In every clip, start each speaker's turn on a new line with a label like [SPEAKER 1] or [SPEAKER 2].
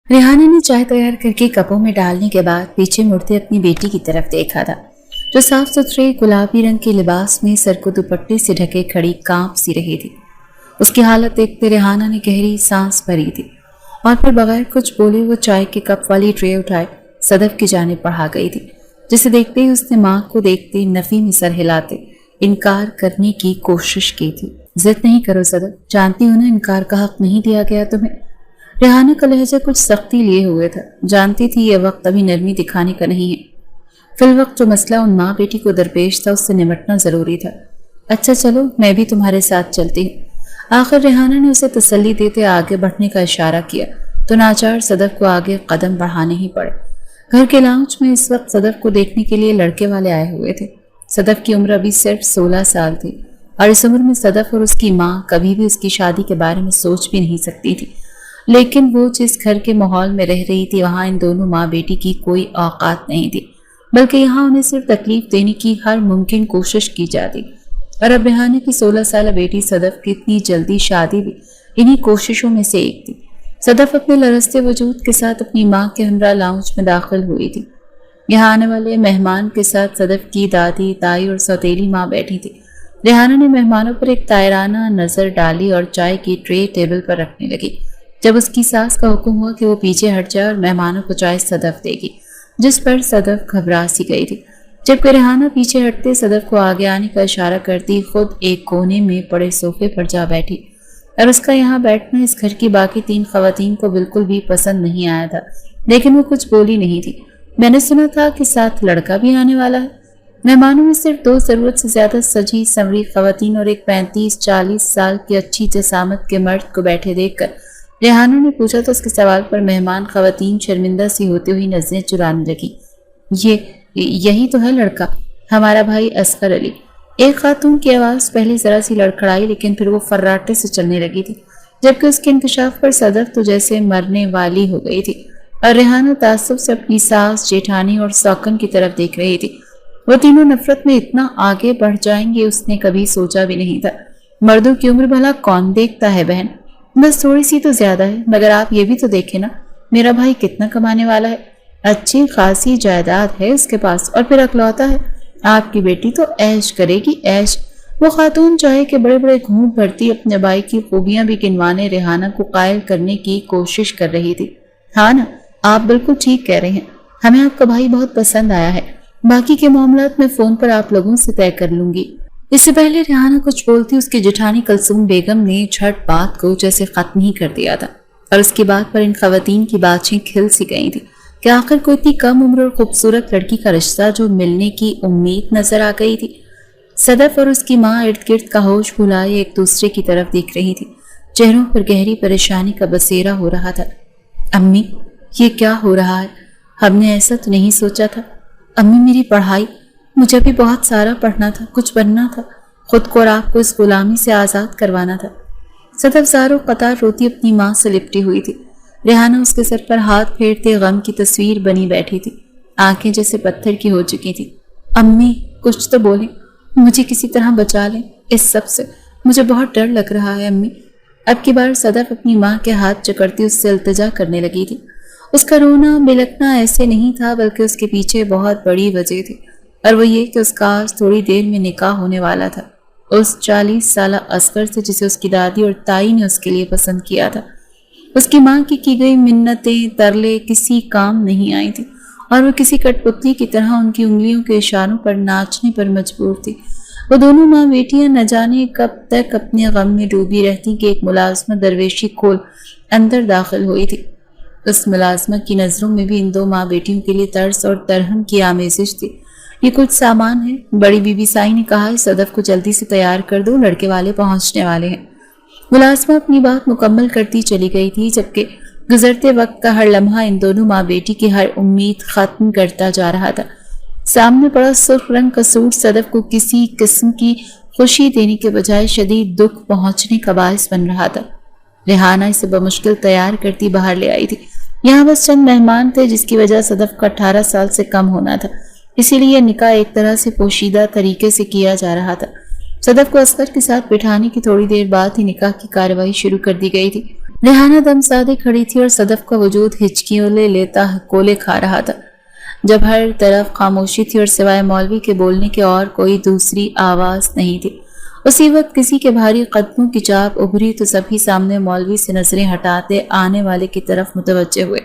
[SPEAKER 1] रेहाना ने चाय तैयार करके कपों में डालने के बाद पीछे मुड़ते अपनी बेटी की तरफ देखा था, जो साफ सुथरे गुलाबी रंग के लिबास में सर को दुपट्टे से ढके खड़ी कांप सी रही थी। उसकी हालत देखते रेहाना ने गहरी सांस भरी थी और फिर बगैर कुछ बोले वो चाय के कप वाली ट्रे उठाए सदफ की जानिब बढ़ा गई थी, जिसे देखते ही उसने माँ को देखते नफी में सर हिलाते इनकार करने की कोशिश की थी। जिद नहीं करो सदफ, जानती हूँ ना इनकार का हक नहीं दिया गया तुम्हें। रेहाना का लहजा कुछ सख्ती लिए हुए था, जानती थी यह वक्त अभी नरमी दिखाने का नहीं है। फिल वक्त जो मसला उन माँ बेटी को दरपेश था उससे निपटना जरूरी था। अच्छा चलो, मैं भी तुम्हारे साथ चलती हूँ। आखिर रेहाना ने उसे तसल्ली देते आगे बढ़ने का इशारा किया तो नाचार सदफ को आगे कदम बढ़ाने ही पड़े। घर के लाउंज में इस वक्त सदफ को देखने के लिए लड़के वाले आए हुए थे। सदफ की उम्र अभी सिर्फ 16 साल थी और इस उम्र में सदफ और उसकी माँ कभी भी उसकी शादी के बारे में सोच भी नहीं सकती थी। लेकिन वो जिस घर के माहौल में रह रही थी वहां इन दोनों माँ बेटी की कोई औकात नहीं थी, बल्कि यहाँ उन्हें सिर्फ तकलीफ देने की हर मुमकिन कोशिश की जाती। और अब रेहाना की 16 साल बेटी सदफ की इतनी जल्दी शादी भी इन्हीं कोशिशों में से एक थी। सदफ अपने लरसते वजूद के साथ अपनी माँ के हमरा लाउंज में दाखिल हुई थी। यहाँ आने वाले मेहमान के साथ सदफ की दादी, ताई और सौतेली माँ बैठी थी। रेहाना ने मेहमानों पर एक तायराना नजर डाली और चाय की ट्रे टेबल पर रखने लगी। जब उसकी सास का हुक्म हुआ कि वो पीछे हट जाए और मेहमानों को चाय सदफ देगी, जिस पर सदफ घबरा सी गई थी। जबकि रेहाना पीछे हटते सदफ को आगे आने का इशारा करती खुद एक कोने में पड़े सोफे पर जा बैठी। और उसका यहाँ बैठना इस घर की बाकी 3 खवातीन को बिल्कुल भी पसंद नहीं आया था, लेकिन वो कुछ बोली नहीं थी। मैंने सुना था कि साथ लड़का भी आने वाला है। मेहमानों में सिर्फ 2 जरूरत से ज्यादा सजी संवरी खवातीन और एक 35-40 साल की अच्छी जसामत के मर्द को बैठे देखकर रेहाना ने पूछा तो उसके सवाल पर मेहमान खवातीन शर्मिंदा सी होती हुई नजरें चुराने लगी। यही तो है लड़का, हमारा भाई असगर अली। एक खातून की आवाज पहले जरा सी लड़खड़ाई, लेकिन फिर वो फर्राटे से चलने लगी थी। जबकि उसके इंकशाफ पर सदफ तो जैसे मरने वाली हो गई थी और रेहाना तासुब से अपनी सास, जेठानी और सौकन की तरफ देख रही थी। वो तीनों नफरत में इतना आगे बढ़ जाएंगे उसने कभी सोचा भी नहीं था। मर्दों की उम्र भला कौन देखता है बहन, बस थोड़ी सी तो ज्यादा है, मगर आप ये भी तो देखें ना मेरा भाई कितना कमाने वाला है। अच्छी खासी जायदाद है उसके पास और फिर अकलौता है। आपकी बेटी तो ऐश करेगी ऐश। वो खातून चाहे कि बड़े बड़े घूंट भरती अपने भाई की खूबियां भी गिनवाने रेहाना को कायल करने की कोशिश कर रही थी। हाँ ना, आप बिल्कुल ठीक कह रहे हैं, हमें आपका भाई बहुत पसंद आया है। बाकी के मामलात मैं फोन पर आप लोगों से तय कर लूंगी। इससे पहले रेहाना कुछ बोलती उसकी जेठानी कुलसूम बेगम ने झट बात को जैसे खत्म ही कर दिया था और उसकी बात पर इन खवातीन की बातें खिल सी गई थी कि आखिर कोई इतनी कम उम्र और खूबसूरत लड़की का रिश्ता जो मिलने की उम्मीद नजर आ गई थी। सदफ और उसकी माँ इर्द गिर्द का होश भुलाए एक दूसरे की तरफ देख रही थी। चेहरों पर गहरी परेशानी का बसेरा हो रहा था। अम्मी, ये क्या हो रहा है? हमने ऐसा तो नहीं सोचा था। अम्मी, मेरी पढ़ाई, मुझे भी बहुत सारा पढ़ना था, कुछ बनना था, खुद को और आपको इस गुलामी से आजाद करवाना था। सदफ ज़ारो कतार रोती अपनी माँ से लिपटी हुई थी। रेहाना उसके सर पर हाथ फेरते गम की तस्वीर बनी बैठी थी, आंखें जैसे पत्थर की हो चुकी थी। अम्मी, कुछ तो बोलें, मुझे किसी तरह बचा लें इस सब से, मुझे बहुत डर लग रहा है अम्मी। अब की बार सदफ अपनी माँ के हाथ चकड़ती उससे इल्तिजा करने लगी थी। उसका रोना बिलखना ऐसे नहीं था, बल्कि उसके पीछे बहुत बड़ी वजह थी, और वो ये कि उसका आज थोड़ी देर में निकाह होने वाला था उस 40 साल असगर से जिसे उसकी दादी और ताई ने उसके लिए पसंद किया था। उसकी माँ की गई मिन्नतें तरले किसी काम नहीं आई थी और वो किसी कठपुतली की तरह उनकी उंगलियों के इशारों पर नाचने पर मजबूर थी। वो दोनों माँ बेटियां न जाने कब तक अपने गम में डूबी रहती कि एक मुलाजमा दरवेशी खोल अंदर दाखिल हुई थी। उस मुलाजमा की नजरों में भी इन 2 माँ बेटियों के लिए तरस और तरहम की आमेजिश थी। ये कुछ सामान है, बड़ी बीबी साई ने कहा है, सदफ को जल्दी से तैयार कर दो, लड़के वाले पहुंचने वाले हैं। मुलाजमा अपनी बात मुकम्मल करती चली गई थी, जबकि गुजरते वक्त का हर लम्हा इन दोनों माँ बेटी की हर उम्मीद खत्म करता जा रहा था। सामने पड़ा सुर्ख रंग का सूट सदफ को किसी किस्म की खुशी देने के बजाय शदीद दुख पहुंचने का बायस बन रहा था। रेहाना इसे बमुश्किल तैयार करती बाहर ले आई थी। यहाँ बस चंद मेहमान थे जिसकी वजह सदफ का 18 साल से कम होना था, इसीलिए निकाह एक तरह से पोशीदा तरीके से किया जा रहा था। सदफ को असगर के साथ बिठाने की थोड़ी देर बाद ही निकाह की कार्रवाई शुरू कर दी गई थी। रेहाना दम साधे खड़ी थी और सदफ का वजूद हिचकियों ले लेता कोले खा रहा था। जब हर तरफ खामोशी थी और सिवाय मौलवी के बोलने के और कोई दूसरी आवाज नहीं थी, उसी वक्त किसी के भारी कदमों की चाप उभरी तो सभी सामने मौलवी से नजरें हटाते आने वाले की तरफ मुतवज्जे हुए,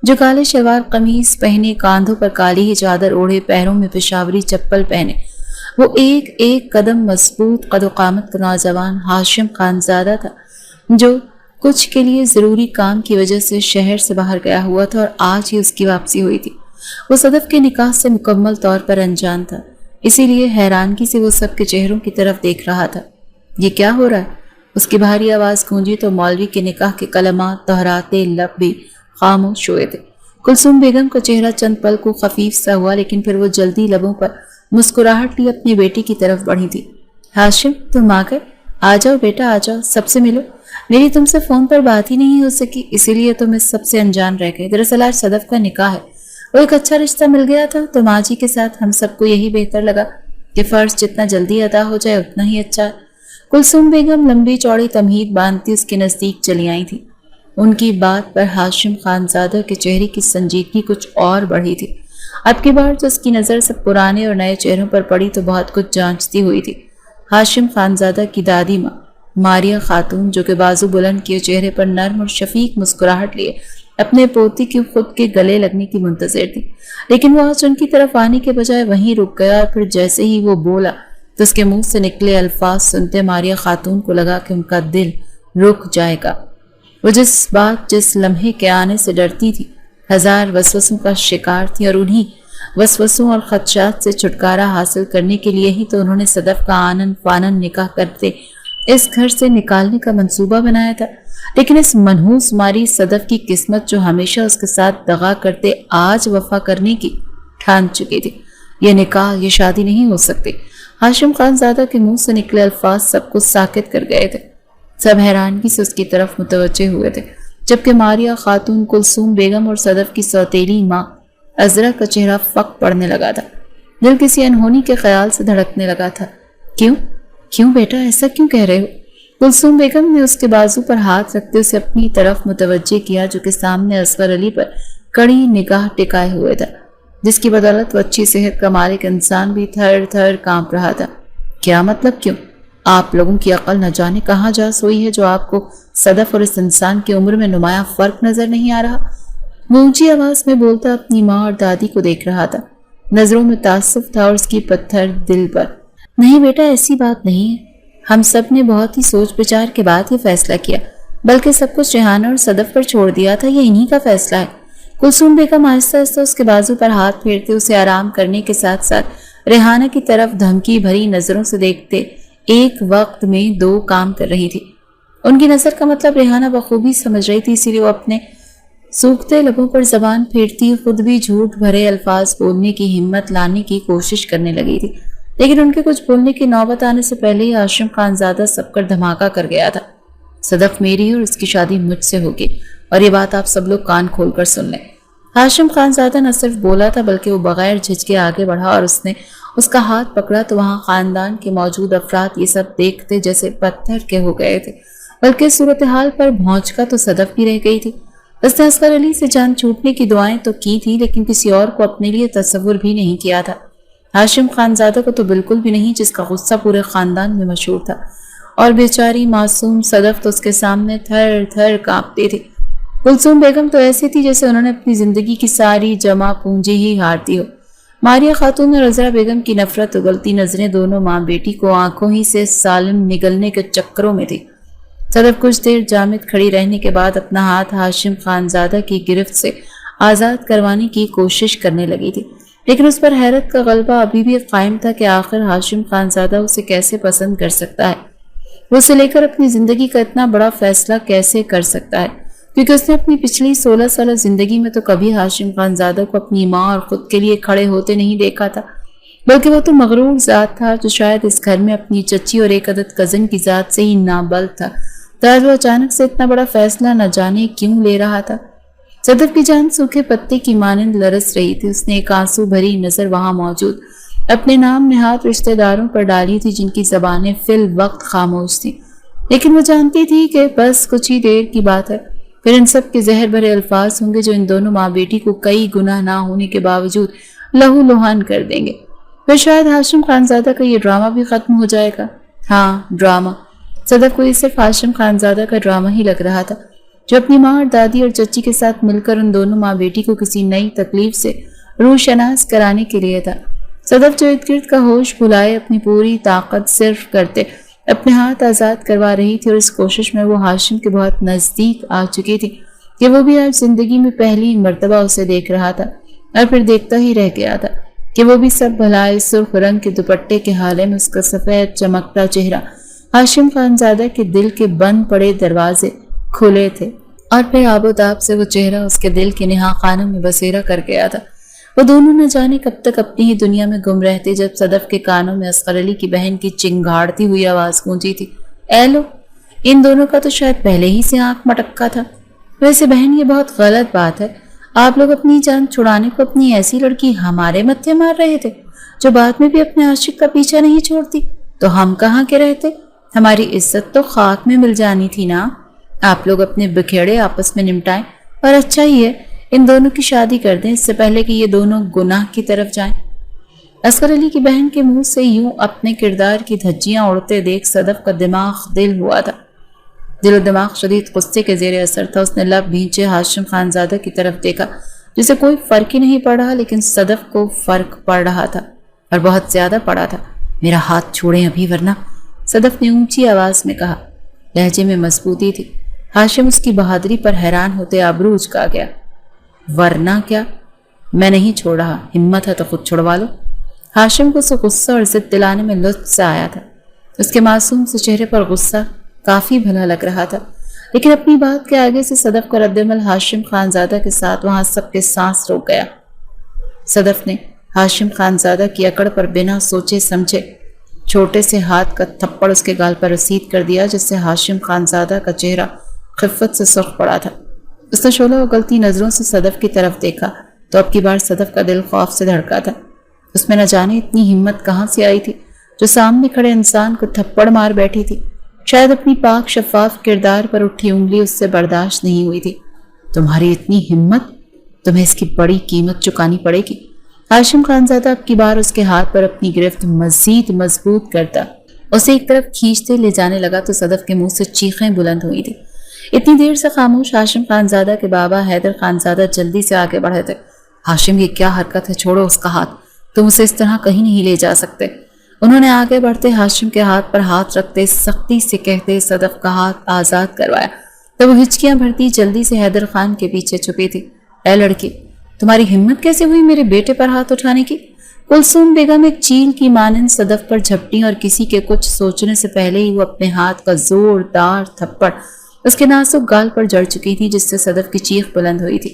[SPEAKER 1] जो काले शलवार कमीज पहने, कांधों पर काली ही चादर ओढ़े, पैरों में पेशावरी चप्पल पहने वो एक एक कदम मजबूत कद-ओ-कामत का नौजवान हाशिम खानजादा था, जो कुछ के लिए जरूरी काम की वजह से शहर से बाहर गया हुआ था और आज ही उसकी वापसी हुई थी। वो सदफ के निकाह से मुकम्मल तौर पर अनजान था, इसीलिए हैरानगी से वो सबके चेहरों की तरफ देख रहा था। ये क्या हो रहा है? उसकी भारी आवाज गूंजी तो मौलवी के निकाह के कलमात दोहराते लब भी खामोश हुए थे। कुलसूम बेगम का चेहरा चंद पल को खफीफ सा हुआ, लेकिन फिर वो जल्दी लबों पर मुस्कुराहट लिए अपनी बेटी की तरफ बढ़ी थी। हाशिम, तुम आ गए? आ जाओ बेटा, आ जाओ, सबसे मिलो। मेरी तुमसे फोन पर बात ही नहीं हो सकी, इसीलिए तुम इस सबसे अनजान रह गए। दरअसल आज सदफ का निकाह है, वो एक अच्छा रिश्ता मिल गया था तो माँ जी के साथ हम सबको यही बेहतर लगा कि फर्ज जितना जल्दी अदा हो जाए उतना ही अच्छा है। कुलसूम बेगम लंबी चौड़ी तमहीद बांधती उसके नजदीक चली आई थी। उनकी बात पर हाशिम खानजादा के चेहरे की संजीदगी कुछ और बढ़ी थी। अब की बार जो उसकी नजर सब पुराने और नए चेहरों पर पड़ी तो बहुत कुछ जांचती हुई थी। हाशिम खानजादा की दादी माँ मारिया खातून, जो कि बाजू बुलंद किए चेहरे पर नर्म और शफीक मुस्कुराहट लिए अपने पोती की खुद के गले लगने की मुंतजिर थी, लेकिन वो आज उनकी तरफ आने के बजाय वहीं रुक गया और फिर जैसे ही वो बोला तो उसके मुंह से निकले अल्फाज सुनते मारिया खातून को लगा कि उनका दिल रुक जाएगा। वो जिस लम्हे के आने से डरती थी, हजार वसवसों का शिकार थी और उन्हीं वसवसों और खदशात से छुटकारा हासिल करने के लिए ही तो उन्होंने सदफ का आनन फानन निकाह करते इस घर से निकालने का मंसूबा बनाया था। लेकिन इस मनहूस मारी सदफ की किस्मत, जो हमेशा उसके साथ दगा करते, आज वफा करने की ठान चुकी थी। ये निकाह, ये शादी नहीं हो सकती। हाशिम खानजादा के मुंह से निकले अल्फाज सबको साकित कर गए थे। सब हैरानगी से उसकी तरफ मुतवज्जे हुए थे, जबकि मारिया खातून, कुलसूम बेगम और सदफ की सौतेली माँ अजरा का चेहरा फक पड़ने लगा था। दिल किसी अनहोनी के ख्याल से धड़कने लगा था। क्यों क्यों बेटा, ऐसा क्यों कह रहे हो? कुलसूम बेगम ने उसके बाजू पर हाथ रखते उसे अपनी तरफ मुतवज्जे किया, जो कि सामने असगर अली पर कड़ी निगाह टिकाए हुए था, जिसकी बदौलत वो अच्छी सेहत का मालिक इंसान भी थर थर कांप रहा था। क्या मतलब क्यों? आप लोगों की अकल न जाने कहाँ जा सोई है, जो आपको सदफ और इस इंसान की उम्र में नुमाया फर्क नजर नहीं आ रहा? वो ऊंची आवाज में बोलता अपनी माँ और दादी को देख रहा था। नजरों में तासुफ था और उसकी पत्थर दिल पर। नहीं बेटा, ऐसी बात नहीं है। हम सब ने बहुत ही सोच विचार के बाद ये फैसला किया, बल्कि सब कुछ रेहाना और सदफ पर छोड़ दिया था। ये इन्हीं का फैसला है। कुलसूम बेगम आहिस्ता आहिस्ता उसके बाजू पर हाथ फेरते उसे आराम करने के साथ साथ रेहाना की तरफ धमकी भरी नजरों से देखते एक वक्त में दो काम कर रही थी। उनकी नजर का मतलब रेहाना बखूबी समझ रही थी, इसीलिए वो अपने सूखते लबों पर जबान फेरती खुद भी झूठ भरे अल्फाज बोलने की हिम्मत लाने की कोशिश करने लगी थी। लेकिन उनके कुछ बोलने की नौबत आने से पहले ही हाशिम खानजादा सब कर धमाका कर गया था। सदफ मेरी है और इसकी शादी मुझसे होगी, और ये बात आप सब लोग कान खोलकर सुन लें। हाशिम खानजादा न सिर्फ बोला था, बल्कि वो बगैर झिझके आगे बढ़ा और उसने उसका हाथ पकड़ा तो वहां खानदान के मौजूद अफराद ये सब देखते जैसे पत्थर के हो गए थे। बल्कि सूरत हाल पर भौंचका तो सदफ भी रह गई थी। उसने असगर अली से जान छूटने की दुआएं तो की थी, लेकिन किसी और को अपने लिए तस्वुर भी नहीं किया था। हाशिम खानजादा को तो बिल्कुल भी नहीं, जिसका गुस्सा पूरे खानदान में मशहूर था। और बेचारी मासूम सदफ तो उसके सामने थर थर कांपती थी। कुलसूम बेगम तो ऐसी थी जैसे उन्होंने अपनी जिंदगी की सारी जमा पूंजी ही हार दी हो। मारिया खातून और अजरा बेगम की नफरत उगलती नजरें दोनों माँ बेटी को आंखों ही से सालिम निगलने के चक्करों में थी। सदफ कुछ देर जामिद खड़ी रहने के बाद अपना हाथ हाशिम खानजादा की गिरफ्त से आजाद करवाने की कोशिश करने लगी थी, लेकिन उस पर हैरत का गलबा अभी भी कायम था कि आखिर हाशिम खानजादा उसे कैसे पसंद कर सकता है। वो उसे लेकर अपनी जिंदगी का इतना बड़ा फैसला कैसे कर सकता है, क्योंकि उसने अपनी पिछली 16 साल जिंदगी में तो कभी हाशिम खानजादा को अपनी माँ और खुद के लिए खड़े होते नहीं देखा था। बल्कि वो तो मगरूर जात था, जो शायद इस घर में अपनी चच्ची और एक अदद कजन की जात से ही नाबल था। तो आज वो अचानक से इतना बड़ा फैसला न जाने क्यों ले रहा था। सदफ की जान सूखे पत्ते की मानंद लरस रही थी। उसने एक आंसू भरी नजर वहां मौजूद अपने नाम निहात रिश्तेदारों पर डाली थी, जिनकी जबानें फिल वक्त खामोश थी। लेकिन वो जानती थी कि बस कुछ ही देर की बात है, फिर इन सब के जहर भरे अल्फाज होंगे जो इन दोनों माँ बेटी को कई गुनाह ना होने के बावजूद लहू लुहान कर देंगे। फिर शायद हाशिम खानजादा का ये ड्रामा भी खत्म हो जाएगा। हाँ, ड्रामा। सदफ को ये सिर्फ हाशिम खानजादा का ड्रामा ही लग रहा था, जो अपनी माँ और दादी और चच्ची के साथ मिलकर उन दोनों माँ बेटी को किसी नई तकलीफ से रूशनास कराने के लिए था। सदफ जो इर्द गिर्द का होश भुलाए अपनी पूरी ताकत सिर्फ करते अपने हाथ आज़ाद करवा रही थी, और इस कोशिश में वो हाशिम के बहुत नज़दीक आ चुकी थी कि वो भी आज जिंदगी में पहली मर्तबा उसे देख रहा था, और फिर देखता ही रह गया था कि वो भी सब भलाई सुर्ख रंग के दुपट्टे के हाले में उसका सफ़ेद चमकता चेहरा हाशिम खानजादा के दिल के बंद पड़े दरवाजे खुले थे, और फिर आबोताब से वो चेहरा उसके दिल के नेहा खानों में बसेरा कर गया था। वो दोनों न जाने कब तक अपनी ही दुनिया में गुम रहते, जब सदफ के कानों में असगर अली की बहन की चिंगाड़ती हुई आवाज गूंजी थी, ए लो, इन दोनों का तो शायद पहले ही से आंख मटक्का था। वैसे बहन, ये बहुत गलत बात है, आप लोग अपनी जान छुड़ाने को अपनी ऐसी लड़की हमारे मत्थे मार रहे थे जो बाद में भी अपने आशिक का पीछा नहीं छोड़ती, तो हम कहाँ के रहते? हमारी इज्जत तो खाक में मिल जानी थी ना। आप लोग अपने बिखेड़े आपस में निपटाएं, और अच्छा ही है इन दोनों की शादी कर दें इससे पहले कि ये दोनों गुनाह की तरफ जाएं। असगर अली की बहन के मुंह से यूं अपने किरदार की धज्जियां उड़ते देख सदफ का दिमाग दिल हुआ था। दिलो दिमाग शदीद गुस्से के जेर असर था। उसने लब भींचे हाशिम खानजादा की तरफ देखा, जिसे कोई फर्क ही नहीं पड़ रहा, लेकिन सदफ को फर्क पड़ रहा था, और बहुत ज्यादा पड़ा था। मेरा हाथ छोड़ें अभी, वरना, सदफ ने ऊंची आवाज में कहा। लहजे में मजबूती थी। हाशिम उसकी बहादुरी पर हैरान होते आबरू उचका गया। वरना क्या? मैं नहीं छोड़ रहा, हिम्मत है तो खुद छुड़वा लो। हाशिम को उसे गुस्सा और जिद दिलाने में लुत्फ से आया था। उसके मासूम से चेहरे पर गुस्सा काफी भला लग रहा था, लेकिन अपनी बात के आगे से सदफ का रद्दमल हाशिम खानजादा के साथ वहां सबके सांस रोक गया। सदफ ने हाशिम खानजादा की अकड़ पर बिना सोचे समझे छोटे से हाथ का थप्पड़ उसके गाल पर रसीद कर दिया, जिससे हाशिम खानजादा का चेहरा खिफ़त से सुर्ख पड़ा था। उसने शोला उगलती नजरों से सदफ की तरफ देखा तो अब की बार सदफ का दिल खौफ से धड़का था। उसमें न जाने इतनी हिम्मत कहाँ से आई थी जो सामने खड़े इंसान को थप्पड़ मार बैठी थी। शायद अपनी पाक शफाफ किरदार पर उठी उंगली उससे बर्दाश्त नहीं हुई थी। तुम्हारी इतनी हिम्मत, तुम्हें इसकी बड़ी कीमत चुकानी पड़ेगी। हाशिम खानजादा अब की बार उसके हाथ पर अपनी गिरफ्त मजीद मजबूत करता उसे एक तरफ खींचते ले जाने लगा तो सदफ के मुंह से चीखें बुलंद हुई थी। इतनी देर से खामोश हाशिम खानजादा के बाबा हैदर खानजादा जल्दी से आगे बढ़े थे। हाशिम, ये क्या हरकत है? छोड़ो उसका हाथ, तुम उसे इस तरह कहीं नहीं ले जा सकते। उन्होंने आगे बढ़ते हाशिम के हाथ पर हाथ रखते सख्ती से कहते सदफ का हाथ आजाद करवाया। तो वो हिचकियां भरती जल्दी से हैदर खान के पीछे छुपी थी। ए लड़की, तुम्हारी हिम्मत कैसे हुई मेरे बेटे पर हाथ उठाने की? कुलसूम बेगम एक चील की मानंद सदफ पर झपटी और किसी के कुछ सोचने से पहले ही वो अपने हाथ का जोरदार थप्पड़ उसके नाजुक गाल पर जड़ चुकी थी, जिससे सदफ की चीख बुलंद हुई थी।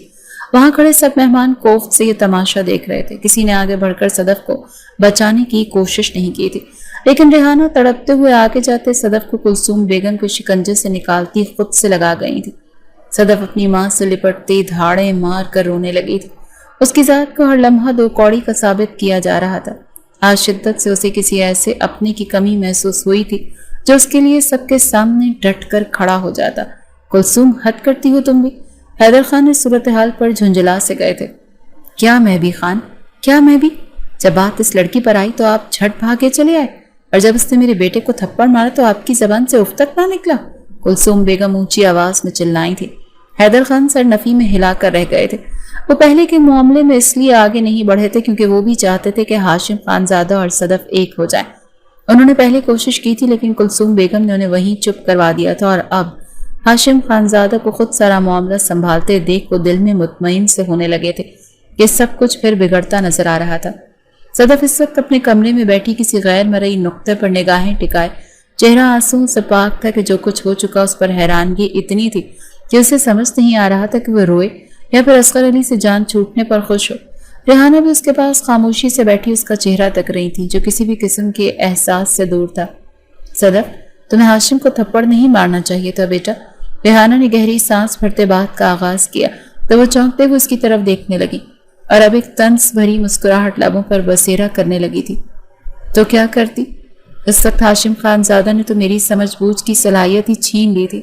[SPEAKER 1] वहां खड़े सब मेहमान कोफ्त से ये तमाशा देख रहे थे। किसी ने आगे बढ़कर सदफ को बचाने की कोशिश नहीं की थी, लेकिन रेहाना तड़पते हुए आगे जाते सदफ को कुलसूम बेगम के शिकंजे से निकालती खुद से लगा गई थी। सदफ अपनी मां से लिपटती धाड़े मार कर रोने लगी थी। उसकी जात को हर लम्हा दो कौड़ी का साबित किया जा रहा था। आज शिद्दत से उसे किसी ऐसे अपने की कमी महसूस हुई थी जो उसके लिए सबके सामने डट कर खड़ा हो जाता। कुलसूम, हद करती हो तुम भी। हैदर खान इस सूरत हाल पर झुंझला से गए थे। क्या मैं भी खान, क्या मैं भी? जब बात इस लड़की पर आई तो आप झट भागे चले आए, और जब उसने मेरे बेटे को थप्पड़ मारा तो आपकी जबान से उफ तक ना निकला। कुलसूम बेगम ऊंची आवाज में चिल्लाई थी। हैदर खान सर नफी में हिलाकर रह गए थे। वो पहले के मामले में इसलिए आगे नहीं बढ़े थे क्योंकि वो भी चाहते थे कि हाशिम खानजादा और सदफ एक हो जाए। उन्होंने पहले कोशिश की थी, लेकिन कुलसूम बेगम ने उन्हें वहीं चुप करवा दिया था, और अब हाशिम खानजादा को खुद सारा मामला संभालते देख वो दिल में मुतमईन से होने लगे थे कि सब कुछ फिर बिगड़ता नजर आ रहा था। सदफ इस वक्त अपने कमरे में बैठी किसी गैर मरई नुक्ते पर निगाहें टिकाए चेहरा आंसू से पाक था कि जो कुछ हो चुका उस पर हैरानगी इतनी थी कि उसे समझ नहीं आ रहा था कि वो रोए या फिर असगर अली से जान छूटने पर खुश हो। रेहाना भी उसके पास खामोशी से बैठी उसका चेहरा तक रही थी, जो किसी भी किस्म के एहसास से दूर था। सदफ, तुम्हें हाशिम को थप्पड़ नहीं मारना चाहिए था बेटा। रेहाना ने गहरी सांस भरते बात का आगाज किया तो वो चौंकते हुए उसकी तरफ देखने लगी और अब एक तंस भरी मुस्कुराहट लबों पर बसेरा करने लगी थी। तो क्या करती? इस वक्त हाशिम खानजादा ने तो मेरी समझ बूझ की सलाहियत ही छीन ली थी,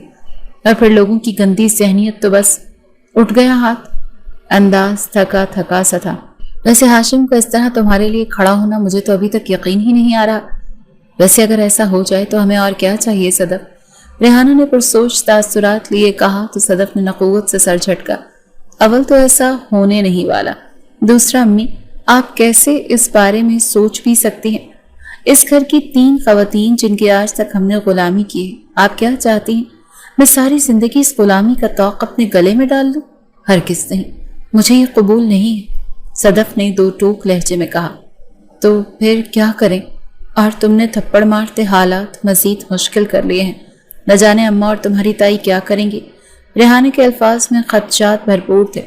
[SPEAKER 1] और फिर लोगों की गंदी ज़हनियत तो बस उठ गया हाथ। अंदाज थका थका सा था। वैसे हाशिम का इस तरह तुम्हारे लिए खड़ा होना मुझे तो अभी तक यकीन ही नहीं आ रहा। वैसे अगर ऐसा हो जाए तो हमें और क्या चाहिए सदफ? रेहाना ने पुरसोच तासुरात लिए कहा तो सदफ ने नकुवत से सर झटका। अव्वल तो ऐसा होने नहीं वाला, दूसरा अम्मी आप कैसे इस बारे में सोच भी सकती हैं? इस घर की 3 खवातीन जिनकी आज तक हमने गुलामी की है, आप क्या चाहती हैं मैं सारी जिंदगी इस गुलामी का तौक अपने गले में डाल लूं? हरगिज़ नहीं, मुझे ये कबूल नहीं है, सदफ ने 2 टूक लहजे में कहा। तो फिर क्या करें? और तुमने थप्पड़ मारते हालात मजीद मुश्किल कर लिए हैं। न जाने अम्मा और तुम्हारी ताई क्या करेंगी। रेहाना के अल्फाज में खदशात भरपूर थे।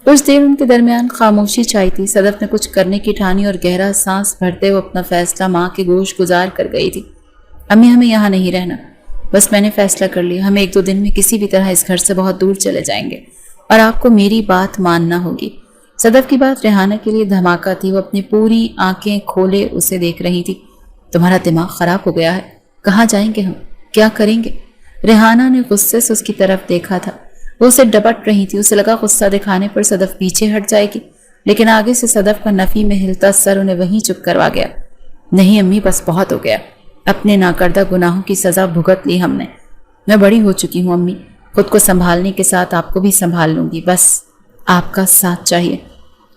[SPEAKER 1] कुछ देर उनके दरमियान खामोशी छाई थी। सदफ ने कुछ करने की ठानी और गहरा सांस भरते हुए अपना फैसला माँ के गोश गुजार कर गई थी। अम्मी हमें यहाँ नहीं रहना, बस मैंने फैसला कर लिया, हम 1-2 दिन में किसी भी तरह इस घर से बहुत दूर चले जाएंगे और आपको मेरी बात मानना होगी। सदफ की बात रेहाना के लिए धमाका थी। वो अपनी पूरी आंखें खोले उसे देख रही थी। तुम्हारा दिमाग खराब हो गया है, कहाँ जाएंगे हम, क्या करेंगे? रेहाना ने गुस्से से उसकी तरफ देखा था। वो उसे डपट रही थी। उसे लगा गुस्सा दिखाने पर सदफ पीछे हट जाएगी, लेकिन आगे से सदफ का नफी में हिलता सर उन्हें वहीं चुप करवा गया। नहीं अम्मी, बस बहुत हो गया, अपने नाकर्दा गुनाहों की सजा भुगत ली हमने। मैं बड़ी हो चुकी हूँ अम्मी, खुद को संभालने के साथ आपको भी संभाल लूंगी, बस आपका साथ चाहिए।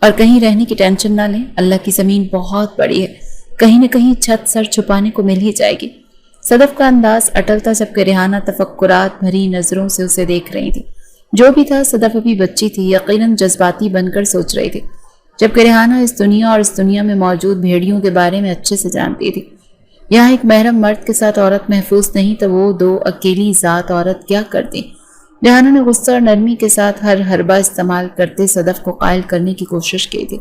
[SPEAKER 1] और कहीं रहने की टेंशन ना लें, अल्लाह की ज़मीन बहुत बड़ी है, कहीं न कहीं छत सर छुपाने को मिल ही जाएगी। सदफ का अंदाज अटल था जबकि रेहाना तफक्कुरात भरी नज़रों से उसे देख रही थी। जो भी था, सदफ अभी बच्ची थी, यकीनन जज्बाती बनकर सोच रही थी, जबकि रेहाना इस दुनिया और इस दुनिया में मौजूद भेड़ियों के बारे में अच्छे से जानती थी। यहाँ एक महरम मर्द के साथ औरत महफूज नहीं तो वो 2 अकेली ज़ात औरत क्या करती? रेहाना ने गुस्सा और नरमी के साथ हर हरबा इस्तेमाल करते सदफ को कायल करने की कोशिश की थी,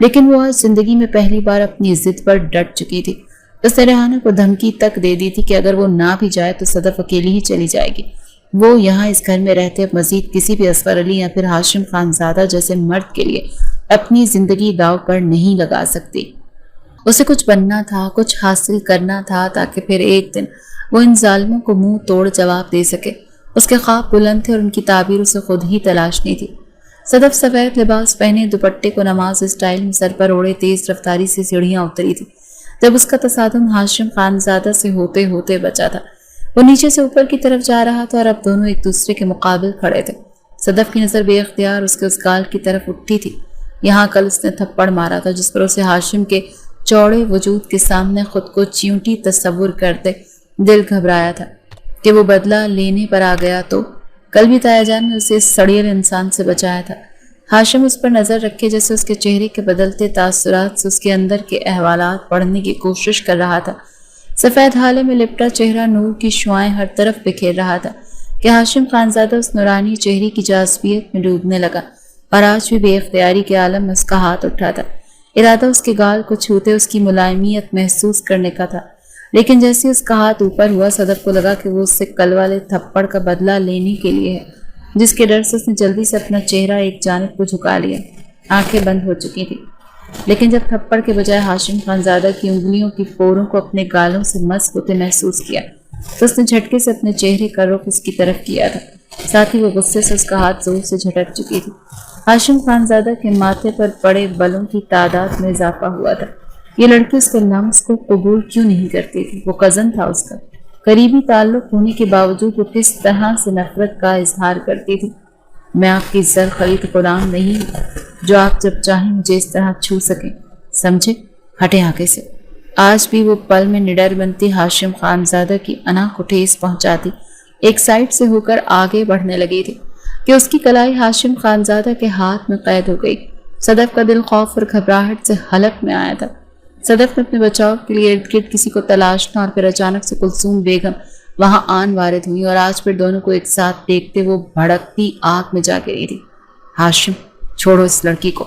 [SPEAKER 1] लेकिन वो आज जिंदगी में पहली बार अपनी जिद पर डट चुकी थी। उसने रेहाना को धमकी तक दे दी थी कि अगर वो ना भी जाए तो सदफ अकेली ही चली जाएगी। वो यहाँ इस घर में रहते मजीद किसी भी असगर अली या फिर हाशिम खानजादा जैसे मर्द के लिए अपनी जिंदगी दाव पर नहीं लगा सकती। उसे कुछ बनना था, कुछ हासिल करना था, ताकि फिर एक दिन वो इन जालिमों को मुंह तोड़ जवाब दे सके। उसके ख्वाब बुलंद थे और उनकी ताबीर उसे खुद ही तलाशनी थी। सदफ सफ़ेद लिबास पहने दुपट्टे को नमाज स्टाइल में सर पर ओढ़े तेज रफ्तारी से सीढ़ियां उतरी थी, जब उसका तसादुम हाशिम खानजादा से होते होते बचा था। वो नीचे से ऊपर की तरफ जा रहा था और अब दोनों एक दूसरे के मुकाबिल खड़े थे। सदफ की नज़र बेख्तियार उसके उस गाल की तरफ उठी थी। यहाँ कल उसने थप्पड़ मारा था जिस पर उसे हाशिम के चौड़े वजूद के सामने खुद को च्यूंटी तस्वुर करते दिल घबराया था कि वो बदला लेने पर आ गया तो कल भी तायाजान ने उसे इस सड़ियल इंसान से बचाया था। हाशिम उस पर नज़र रखे जैसे उसके चेहरे के बदलते तासुरात से उसके अंदर के अहवालात पढ़ने की कोशिश कर रहा था। सफ़ेद हाले में लिपटा चेहरा नूर की शुआएं हर तरफ बिखेर रहा था कि हाशिम खानजादा उस नूरानी चेहरे की जाज़बियत में डूबने लगा और आज भी बेख्तियारी के आलम में उसका हाथ उठा था। इरादा उसके गाल को छूते उसकी मुलायमियत महसूस करने का था, लेकिन जैसे उसका हाथ ऊपर हुआ सदफ को लगा कि वो उससे कल वाले थप्पड़ का बदला लेने के लिए है, जिसके डर से उसने जल्दी से अपना चेहरा एक जानिब को झुका लिया। आंखें बंद हो चुकी थी, लेकिन जब थप्पड़ के बजाय हाशिम खानजादा की उंगलियों की पोरों को अपने गालों से मस होते महसूस किया तो उसने झटके से अपने चेहरे का रुख उसकी तरफ किया था। साथ ही वो गुस्से से उसका हाथ जोर से झटक चुकी थी। हाशिम खानजादा के माथे पर पड़े बलों की तादाद में इजाफा हुआ था। ये लड़की उसके लम्स को कबूल क्यों नहीं करती थी? वो कज़न था उसका, करीबी ताल्लुक होने के बावजूद वो किस तरह से नफरत का इजहार करती थी। मैं आपकी जर खरीद गुलाम नहीं हूँ जो आप जब चाहें मुझे इस तरह छू सकें, समझे? हटे आगे से। आज भी वो पल में निडर बनती हाशिम खानजादा की अना को ठेस पहुंचाती एक साइड से होकर आगे बढ़ने लगी थी कि उसकी कलाई हाशिम खानजादा के हाथ में कैद हो गई। सदफ का दिल खौफ और घबराहट से हलक में आया था। सदफ ने अपने बचाव के लिए इर्द गिर्द किसी को तलाशना और फिर अचानक से कुलसूम बेगम वहां आन वारिद हुई और आज फिर दोनों को एक साथ देखते वो भड़कती आग में जा गिरी थी। हाशिम, छोड़ो इस लड़की को।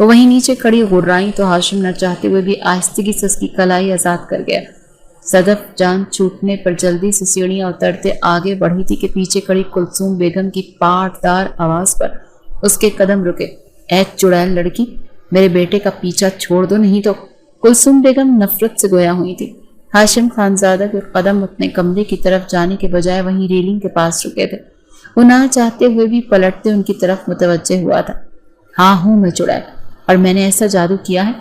[SPEAKER 1] वो वहीं नीचे खड़ी गुर्राई तो हाशिम न चाहते हुए भी आहिस्तगी से उसकी कलाई आजाद कर गया। सदफ जान छूटने पर जल्दी से सीढ़ियां उतरते आगे बढ़ी थी कि पीछे खड़ी कुलसूम बेगम की पाटदार आवाज पर उसके कदम रुके। ऐ चुड़ैल लड़की, मेरे बेटे का पीछा छोड़ दो, नहीं तो। कुलसूम बेगम नफरत से गोया हुई थी। ہاشم خانزادہ کے قدم اپنے کمرے کی طرف جانے کے بجائے وہیں ریلنگ کے پاس رکے تھے۔ وہ نہ چاہتے ہوئے بھی پلٹتے ان کی طرف متوجہ ہوا تھا۔ ہاں ہوں میں چڑیل، اور میں نے ایسا جادو کیا ہے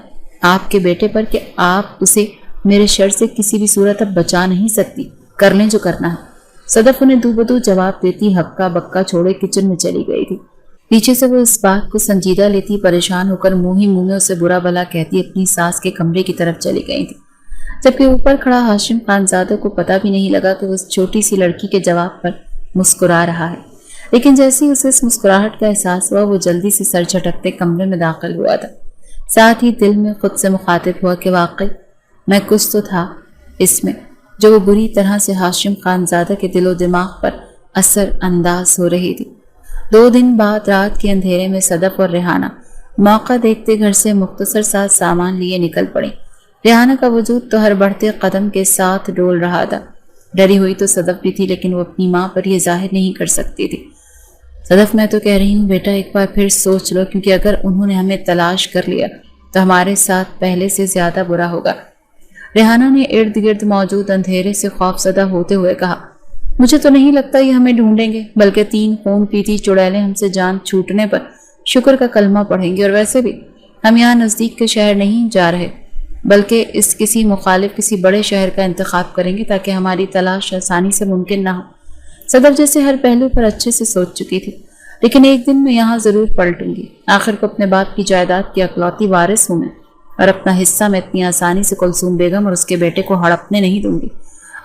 [SPEAKER 1] آپ کے بیٹے پر کہ آپ اسے میرے شر سے کسی بھی صورت اب بچا نہیں سکتی۔ کر لیں جو کرنا ہے۔ صدف انہیں دو بدو جواب دیتی ہکا بکا چھوڑے کچن میں چلی گئی تھی۔ پیچھے سے وہ اس بات کو سنجیدہ لیتی پریشان ہو کر منہ ہی منہ میں اسے برا بھلا کہتی اپنی ساس کے کمرے کی طرف چلی گئی تھی، جبکہ اوپر کھڑا ہاشم خانزادہ کو پتہ بھی نہیں لگا کہ وہ اس چھوٹی سی لڑکی کے جواب پر مسکرا رہا ہے۔ لیکن جیسے ہی اسے اس مسکراہٹ کا احساس ہوا وہ جلدی سے سر جھٹکتے کمرے میں داخل ہوا تھا، ساتھ ہی دل میں خود سے مخاطب ہوا کہ واقعی میں کچھ تو تھا اس میں جو وہ بری طرح سے ہاشم خانزادہ کے دل و دماغ پر اثر انداز ہو رہی تھی۔ 2 دن بعد رات کے اندھیرے میں صدف اور ریحانہ موقع دیکھتے گھر سے مختصر سا سامان لیے نکل پڑے۔ ریحانہ کا وجود تو ہر بڑھتے قدم کے ساتھ ڈول رہا تھا۔ ڈری ہوئی تو صدف بھی تھی، لیکن وہ اپنی ماں پر یہ ظاہر نہیں کر سکتی تھی۔ صدف میں تو کہہ رہی ہوں بیٹا ایک بار پھر سوچ لو، کیونکہ اگر انہوں نے ہمیں تلاش کر لیا تو ہمارے ساتھ پہلے سے زیادہ برا ہوگا۔ ریحانہ نے ارد گرد موجود اندھیرے سے خوف زدہ ہوتے ہوئے کہا، مجھے تو نہیں لگتا یہ ہمیں ڈھونڈیں گے، بلکہ 3 خون پیتی چڑیلیں ہم سے جان چھوٹنے پر شکر کا کلمہ پڑھیں گے۔ اور ویسے بھی ہم یہاں نزدیک کے شہر نہیں جا رہے، بلکہ اس کسی مخالف کسی بڑے شہر کا انتخاب کریں گے تاکہ ہماری تلاش آسانی سے ممکن نہ ہو۔ صدف جیسے ہر پہلو پر اچھے سے سوچ چکی تھی، لیکن ایک دن میں یہاں ضرور پلٹوں گی۔ آخر کو اپنے باپ کی جائیداد کی اکلوتی وارث ہوں میں، اور اپنا حصہ میں اتنی آسانی سے کلثوم بیگم اور اس کے بیٹے کو ہڑپنے نہیں دوں گی۔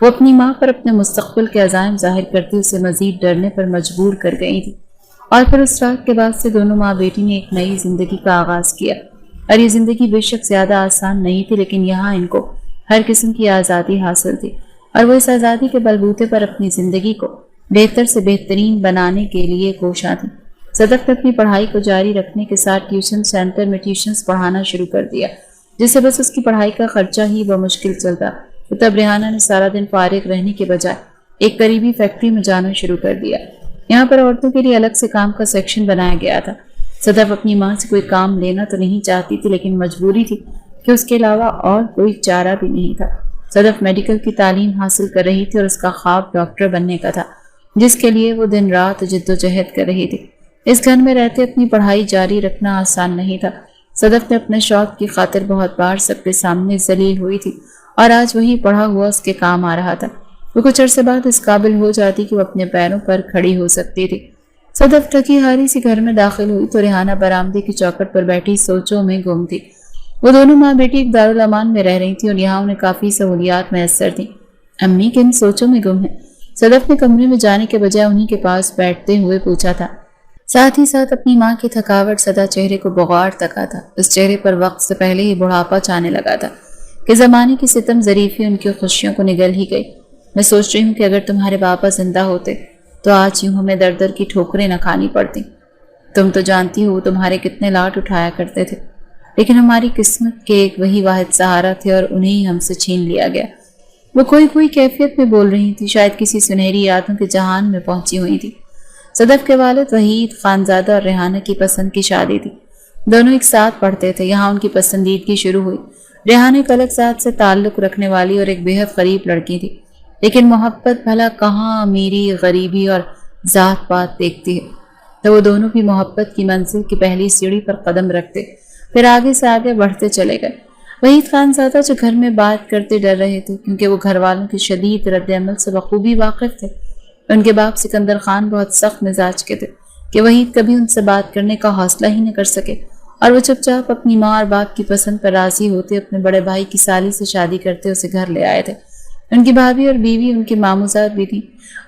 [SPEAKER 1] وہ اپنی ماں پر اپنے مستقبل کے عزائم ظاہر کرتی اسے مزید ڈرنے پر مجبور کر گئی تھی، اور پھر اس رات کے بعد سے دونوں ماں بیٹی نے ایک نئی زندگی کا آغاز کیا۔ اور یہ زندگی بے شک زیادہ آسان نہیں تھی، لیکن یہاں ان کو ہر قسم کی آزادی حاصل تھی، اور وہ اس آزادی کے بلبوتے پر اپنی زندگی کو بہتر سے بہترین بنانے کے لیے کوشاں تھی۔ صدف نے اپنی پڑھائی کو جاری رکھنے کے ساتھ ٹیوشن سینٹر میں ٹیوشنز پڑھانا شروع کر دیا، جس سے بس اس کی پڑھائی کا خرچہ ہی بمشکل چلتا۔ تب ریحانہ نے سارا دن فارغ رہنے کے بجائے ایک قریبی فیکٹری میں جانا شروع کر دیا۔ یہاں پر عورتوں کے لیے الگ سے کام کا سیکشن بنایا گیا تھا۔ صدف اپنی ماں سے کوئی کام لینا تو نہیں چاہتی تھی، لیکن مجبوری تھی کہ اس کے علاوہ اور کوئی چارہ بھی نہیں تھا۔ صدف میڈیکل کی تعلیم حاصل کر رہی تھی اور اس کا خواب ڈاکٹر بننے کا تھا، جس کے لیے وہ دن رات جد و جہد کر رہی تھی۔ اس گھر میں رہتے اپنی پڑھائی جاری رکھنا آسان نہیں تھا۔ صدف نے اپنے شوق کی خاطر بہت بار سب کے سامنے ذلیل ہوئی تھی، اور آج وہی پڑھا ہوا اس کے کام آ رہا تھا۔ وہ کچھ عرصے بعد اس قابل ہو جاتی کہ وہ اپنے پیروں پر کھڑی ہو سکتی تھی۔ صدف تھکی ہاری سی گھر میں داخل ہوئی تو ریحانہ برآمدے کی چوکھٹ پر بیٹھی سوچوں میں گم تھی۔ وہ دونوں ماں بیٹی ایک دارالامان میں رہ رہی تھی اور یہاں انہیں کافی سہولیات میسر تھیں۔ امی کن سوچوں میں گم ہیں؟ صدف نے کمرے میں جانے کے بجائے انہی کے پاس بیٹھتے ہوئے پوچھا تھا، ساتھ ہی ساتھ اپنی ماں کی تھکاوٹ زدہ چہرے کو بغار تکا تھا۔ اس چہرے پر وقت سے پہلے ہی بڑھاپا چھانے لگا تھا کہ زمانے کی ستم ظریفی ان کی خوشیوں کو نگل ہی گئی۔ میں سوچ رہی ہوں کہ اگر تمہارے باپا زندہ ہوتے تو آج یوں ہمیں در در کی ٹھوکریں نہ کھانی پڑتی۔ تم تو جانتی ہو تمہارے کتنے لاٹ اٹھایا کرتے تھے، لیکن ہماری قسمت کے ایک وہی واحد سہارا تھے اور انہیں ہم سے چھین لیا گیا۔ وہ کوئی کیفیت میں بول رہی تھی، شاید کسی سنہری یادوں کے جہان میں پہنچی ہوئی تھی۔ صدف کے والد وحید خانزادہ اور ریحانہ کی پسند کی شادی تھی۔ دونوں ایک ساتھ پڑھتے تھے۔ یہاں ان کی پسندیدگی شروع ہوئی۔ ریحانہ ایک الگ ذات سے تعلق رکھنے والی اور ایک بےحد قریب لڑکی تھی، لیکن محبت بھلا کہاں امیری غریبی اور ذات پات دیکھتی ہے۔ تو وہ دونوں بھی محبت کی منزل کی پہلی سیڑھی پر قدم رکھتے، پھر آگے سے آگے بڑھتے چلے گئے۔ وحید خانزادہ جو گھر میں بات کرتے ڈر رہے تھے، کیونکہ وہ گھر والوں کی شدید رد عمل سے بخوبی واقف تھے۔ ان کے باپ سکندر خان بہت سخت مزاج کے تھے کہ وحید کبھی ان سے بات کرنے کا حوصلہ ہی نہ کر سکے، اور وہ چپ چاپ اپنی ماں اور باپ کی پسند پر راضی ہوتے اپنے بڑے بھائی کی سالی سے شادی کرتے اسے گھر لے آئے تھے۔ ان کی بھابھی اور بیوی ان کی ماموزاد بھی تھی۔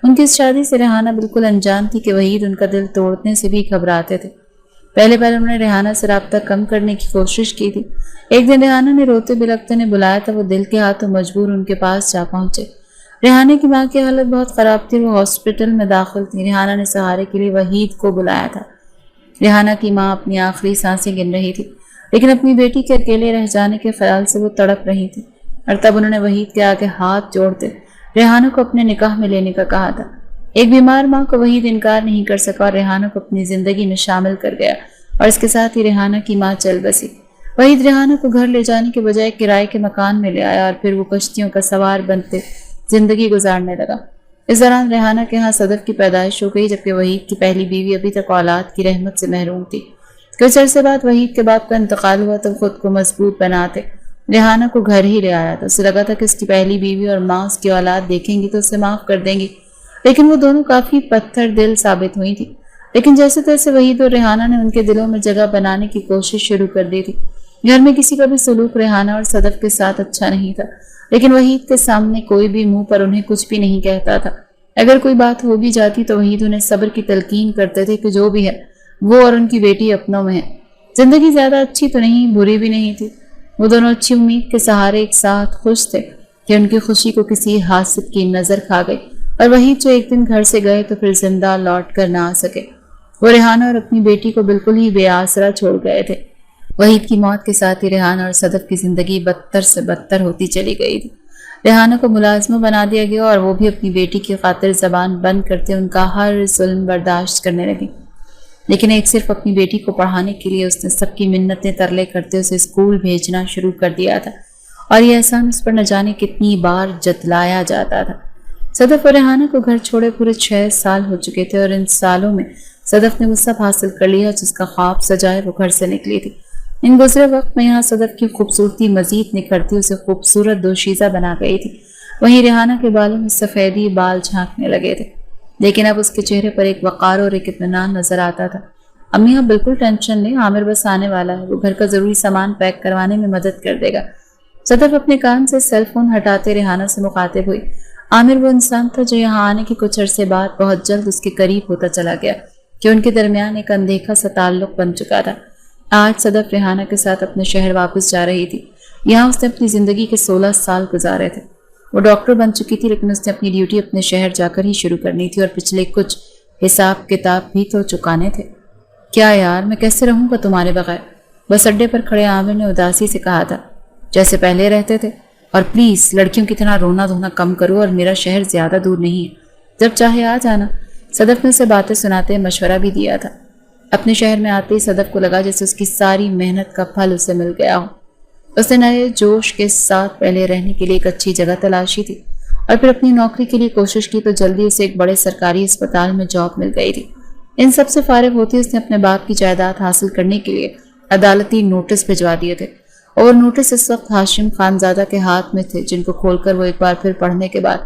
[SPEAKER 1] ان کی اس شادی سے ریحانہ بالکل انجان تھی کہ وحید ان کا دل توڑنے سے بھی گھبراتے تھے۔ پہلے انہوں نے ریحانہ سے رابطہ کم کرنے کی کوشش کی تھی۔ ایک دن ریحانہ نے روتے بلکتے نے بلایا تھا، وہ دل کے ہاتھوں مجبور ان کے پاس جا پہنچے۔ ریحانہ کی ماں کی حالت بہت خراب تھی، وہ ہاسپٹل میں داخل تھی۔ ریحانہ نے سہارے کے لیے وحید کو بلایا تھا۔ ریحانہ کی ماں اپنی آخری سانسیں گن رہی تھی، لیکن اپنی بیٹی کے اکیلے رہ جانے کے خیال سے وہ تڑپ رہی تھی، اور تب انہوں نے وحید کے آگے ہاتھ جوڑتے ریحانہ کو اپنے نکاح میں لینے کا کہا تھا۔ ایک بیمار ماں کو وحید انکار نہیں کر سکا اور ریحانہ کو اپنی زندگی میں شامل کر گیا، اور اس کے ساتھ ہی ریحانہ کی ماں چل بسی۔ وحید ریحانہ کو گھر لے جانے کے بجائے کرائے کے مکان میں لے آیا اور پھر وہ کشتیوں کا سوار بنتے زندگی گزارنے لگا۔ اس دوران ریحانہ کے ہاں صدف کی پیدائش ہو گئی، جبکہ وحید کی پہلی بیوی ابھی تک اولاد کی رحمت سے محروم تھی۔ کچھ عرصے بعد وحید کے باپ کا انتقال ہوا تو خود کو مضبوط بناتے ریحانہ کو گھر ہی لے آیا تھا۔ اسے لگا تھا کہ اس کی پہلی بیوی اور ماں اس کی اولاد دیکھیں گی تو اسے معاف کر دیں گی، لیکن وہ دونوں کافی پتھر دل ثابت ہوئی تھی۔ لیکن جیسے تیسے وحید اور ریحانہ نے ان کے دلوں میں جگہ بنانے کی کوشش شروع کر دی تھی۔ گھر میں کسی کا بھی سلوک ریحانہ اور صدف کے ساتھ اچھا نہیں تھا، لیکن وحید کے سامنے کوئی بھی منہ پر انہیں کچھ بھی نہیں کہتا تھا۔ اگر کوئی بات ہو بھی جاتی تو وحید انہیں صبر کی تلقین کرتے تھے کہ جو بھی ہے وہ اور ان کی بیٹی اپنوں میں ہے۔ زندگی زیادہ اچھی تو نہیں، بری بھی نہیں تھی۔ وہ دونوں اچھی امید کے سہارے ایک ساتھ خوش تھے کہ ان کی خوشی کو کسی حاسد کی نظر کھا گئی، اور وحید جو ایک دن گھر سے گئے تو پھر زندہ لوٹ کر نہ آ سکے۔ وہ ریحانہ اور اپنی بیٹی کو بالکل ہی بے آسرا چھوڑ گئے تھے۔ وحید کی موت کے ساتھ ہی ریحانہ اور صدف کی زندگی بدتر سے بدتر ہوتی چلی گئی تھی۔ ریحانہ کو ملازمہ بنا دیا گیا اور وہ بھی اپنی بیٹی کی خاطر زبان بند کرتے ان کا ہر ظلم برداشت کرنے لگی۔ لیکن ایک صرف اپنی بیٹی کو پڑھانے کے لیے اس نے سب کی منتیں ترلے کرتے اسے اسکول بھیجنا شروع کر دیا تھا، اور یہ احسان اس پر نہ جانے کتنی بار جتلایا جاتا تھا۔ صدف اور ریحانہ کو گھر چھوڑے پورے 6 سال ہو چکے تھے، اور ان سالوں میں صدف نے وہ سب حاصل کر لیا جس کا خواب سجائے وہ گھر سے نکلی تھی۔ ان گزرے وقت میں یہاں صدف کی خوبصورتی مزید نکھرتی اسے خوبصورت دوشیزہ بنا گئی تھی، وہیں ریحانہ کے بالوں میں سفیدی بال جھانکنے لگے تھے، لیکن اب اس کے چہرے پر ایک وقار اور ایک اطمینان نظر آتا تھا۔ امی آپ بالکل ٹینشن لیں، عامر بس آنے والا ہے، وہ گھر کا ضروری سامان پیک کروانے میں مدد کر دے گا۔ صدف اپنے کان سے سیل فون ہٹاتے ریحانہ سے مخاطب ہوئی۔ عامر وہ انسان تھا جو یہاں آنے کے کچھ عرصے بعد بہت جلد اس کے قریب ہوتا چلا گیا کہ ان کے درمیان ایک اندیکھا سا تعلق بن چکا تھا۔ آج صدف ریحانہ کے ساتھ اپنے شہر واپس جا رہی تھی۔ یہاں اس نے اپنی زندگی کے 16 سال گزارے تھے۔ وہ ڈاکٹر بن چکی تھی، لیکن اس نے اپنی ڈیوٹی اپنے شہر جا کر ہی شروع کرنی تھی، اور پچھلے کچھ حساب کتاب بھی تو چکانے تھے۔ کیا یار، میں کیسے رہوں گا تمہارے بغیر؟ بس اڈے پر کھڑے عامر نے اداسی سے کہا تھا، جیسے پہلے رہتے تھے، اور پلیز لڑکیوں کی طرح رونا دھونا کم کرو، اور میرا شہر زیادہ دور نہیں ہے، جب چاہے آ جانا۔ صدف نے اسے باتیں سناتے مشورہ بھی دیا تھا۔ اپنے شہر میں آتے ہی صدف کو لگا جیسے اس کی ساری محنت کا پھل اسے مل گیا ہو۔ اس نے نئے جوش کے ساتھ پہلے رہنے کے لیے ایک اچھی جگہ تلاشی تھی، اور پھر اپنی نوکری کے لیے کوشش کی تو جلدی اسے ایک بڑے سرکاری اسپتال میں جاب مل گئی تھی۔ ان سب سے فارغ ہوتی اس نے اپنے باپ کی جائیداد حاصل کرنے کے لیے عدالتی نوٹس بھجوا دیے تھے، اور نوٹس اس وقت ہاشم خانزادہ کے ہاتھ میں تھے، جن کو کھول کر وہ ایک بار پھر پڑھنے کے بعد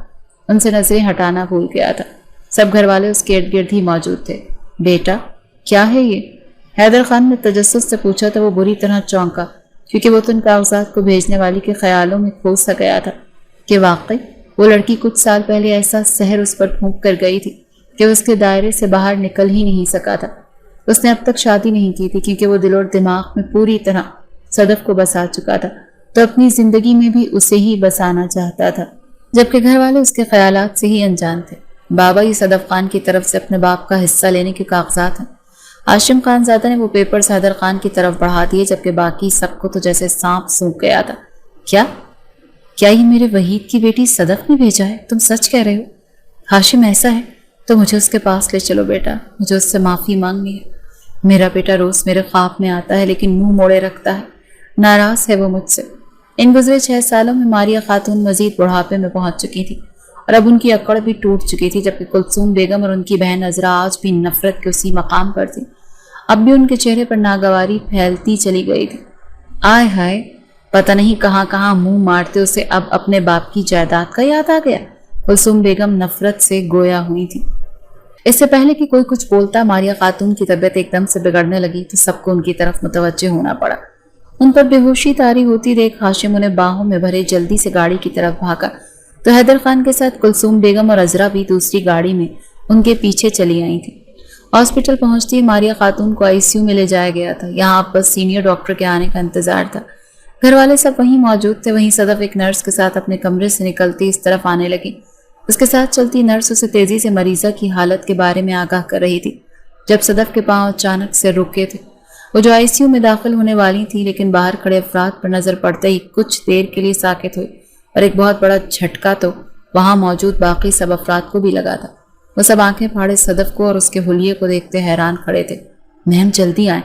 [SPEAKER 1] ان سے نظریں ہٹانا بھول گیا تھا۔ سب گھر والے اس کے ارد گرد ہی موجود تھے۔ بیٹا کیا ہے یہ؟ حیدر خان نے تجسس سے پوچھا تو وہ بری طرح چونکا، کیونکہ وہ تو ان کاغذات کو بھیجنے والی کے خیالوں میں کھو سا گیا تھا کہ واقعی وہ لڑکی کچھ سال پہلے ایسا سحر اس پر پھونک کر گئی تھی کہ اس کے دائرے سے باہر نکل ہی نہیں سکا تھا۔ اس نے اب تک شادی نہیں کی تھی کیونکہ وہ دل اور دماغ میں پوری طرح صدف کو بسا چکا تھا، تو اپنی زندگی میں بھی اسے ہی بسانا چاہتا تھا، جبکہ گھر والے اس کے خیالات سے ہی انجان تھے۔ بابا یہ صدف خان کی طرف سے اپنے باپ کا حصہ لینے کے کاغذات ہیں۔ ہاشم خان زادہ نے وہ پیپرز حیدر خان کی طرف بڑھا دیے، جبکہ باقی سب کو تو جیسے سانپ سونکھ گیا تھا۔ کیا یہ میرے وحید کی بیٹی صدف نے بھیجا ہے؟ تم سچ کہہ رہے ہو؟ ہاشم ایسا ہے تو مجھے اس کے پاس لے چلو بیٹا، مجھے اس سے معافی مانگنی ہے۔ میرا بیٹا روز میرے خواب میں آتا ہے لیکن منہ موڑے رکھتا ہے، ناراض ہے وہ مجھ سے۔ ان گزرے 6 سالوں میں ماریہ خاتون مزید بڑھاپے میں پہنچ چکی تھی، اور اب ان کی اکڑ بھی ٹوٹ چکی تھی، جبکہ کلثوم بیگم اور ان کی بہن عذرا آج بھی نفرت کے اسی مقام پر تھی۔ اب بھی ان کے چہرے پر ناگواری پھیلتی چلی گئی تھی۔ آئے ہائے، پتہ نہیں کہاں کہاں منہ مارتے اسے اب اپنے باپ کی جائیداد کا یاد آ گیا۔ کلثوم بیگم نفرت سے گویا ہوئی تھی۔ اس سے پہلے کہ کوئی کچھ بولتا، ماریہ خاتون کی طبیعت ایک دم سے بگڑنے لگی تو سب کو ان کی طرف متوجہ ہونا پڑا۔ ان پر بے ہوشی طاری ہوتی دیکھ ہاشم انہیں باہوں میں بھرے جلدی سے گاڑی کی طرف بھاگا، تو حیدر خان کے ساتھ کلثوم بیگم اور عذرا بھی دوسری گاڑی میں ان کے پیچھے چلی آئی تھی۔ ہاسپٹل پہنچتی ماریہ خاتون کو ICU میں لے جایا گیا تھا۔ یہاں اب بس سینئر ڈاکٹر کے آنے کا انتظار تھا۔ گھر والے سب وہیں موجود تھے۔ وہیں صدف ایک نرس کے ساتھ اپنے کمرے سے نکلتی اس طرف آنے لگی۔ اس کے ساتھ چلتی نرس اسے تیزی سے مریضہ کی حالت کے بارے میں آگاہ کر رہی تھی، جب صدف کے پاؤں اچانک سے رکے تھے۔ وہ جو ICU میں داخل ہونے والی تھی، لیکن باہر کھڑے افراد پر نظر پڑتے ہی کچھ دیر کے لیے ساکت ہوئی، اور ایک بہت بڑا جھٹکا تو وہاں موجود باقی سب افراد کو بھی لگا تھا۔ وہ سب آنکھیں پھاڑے صدف کو اور اس کے حلیے کو دیکھتے حیران کھڑے تھے۔ میم جلدی آئیں،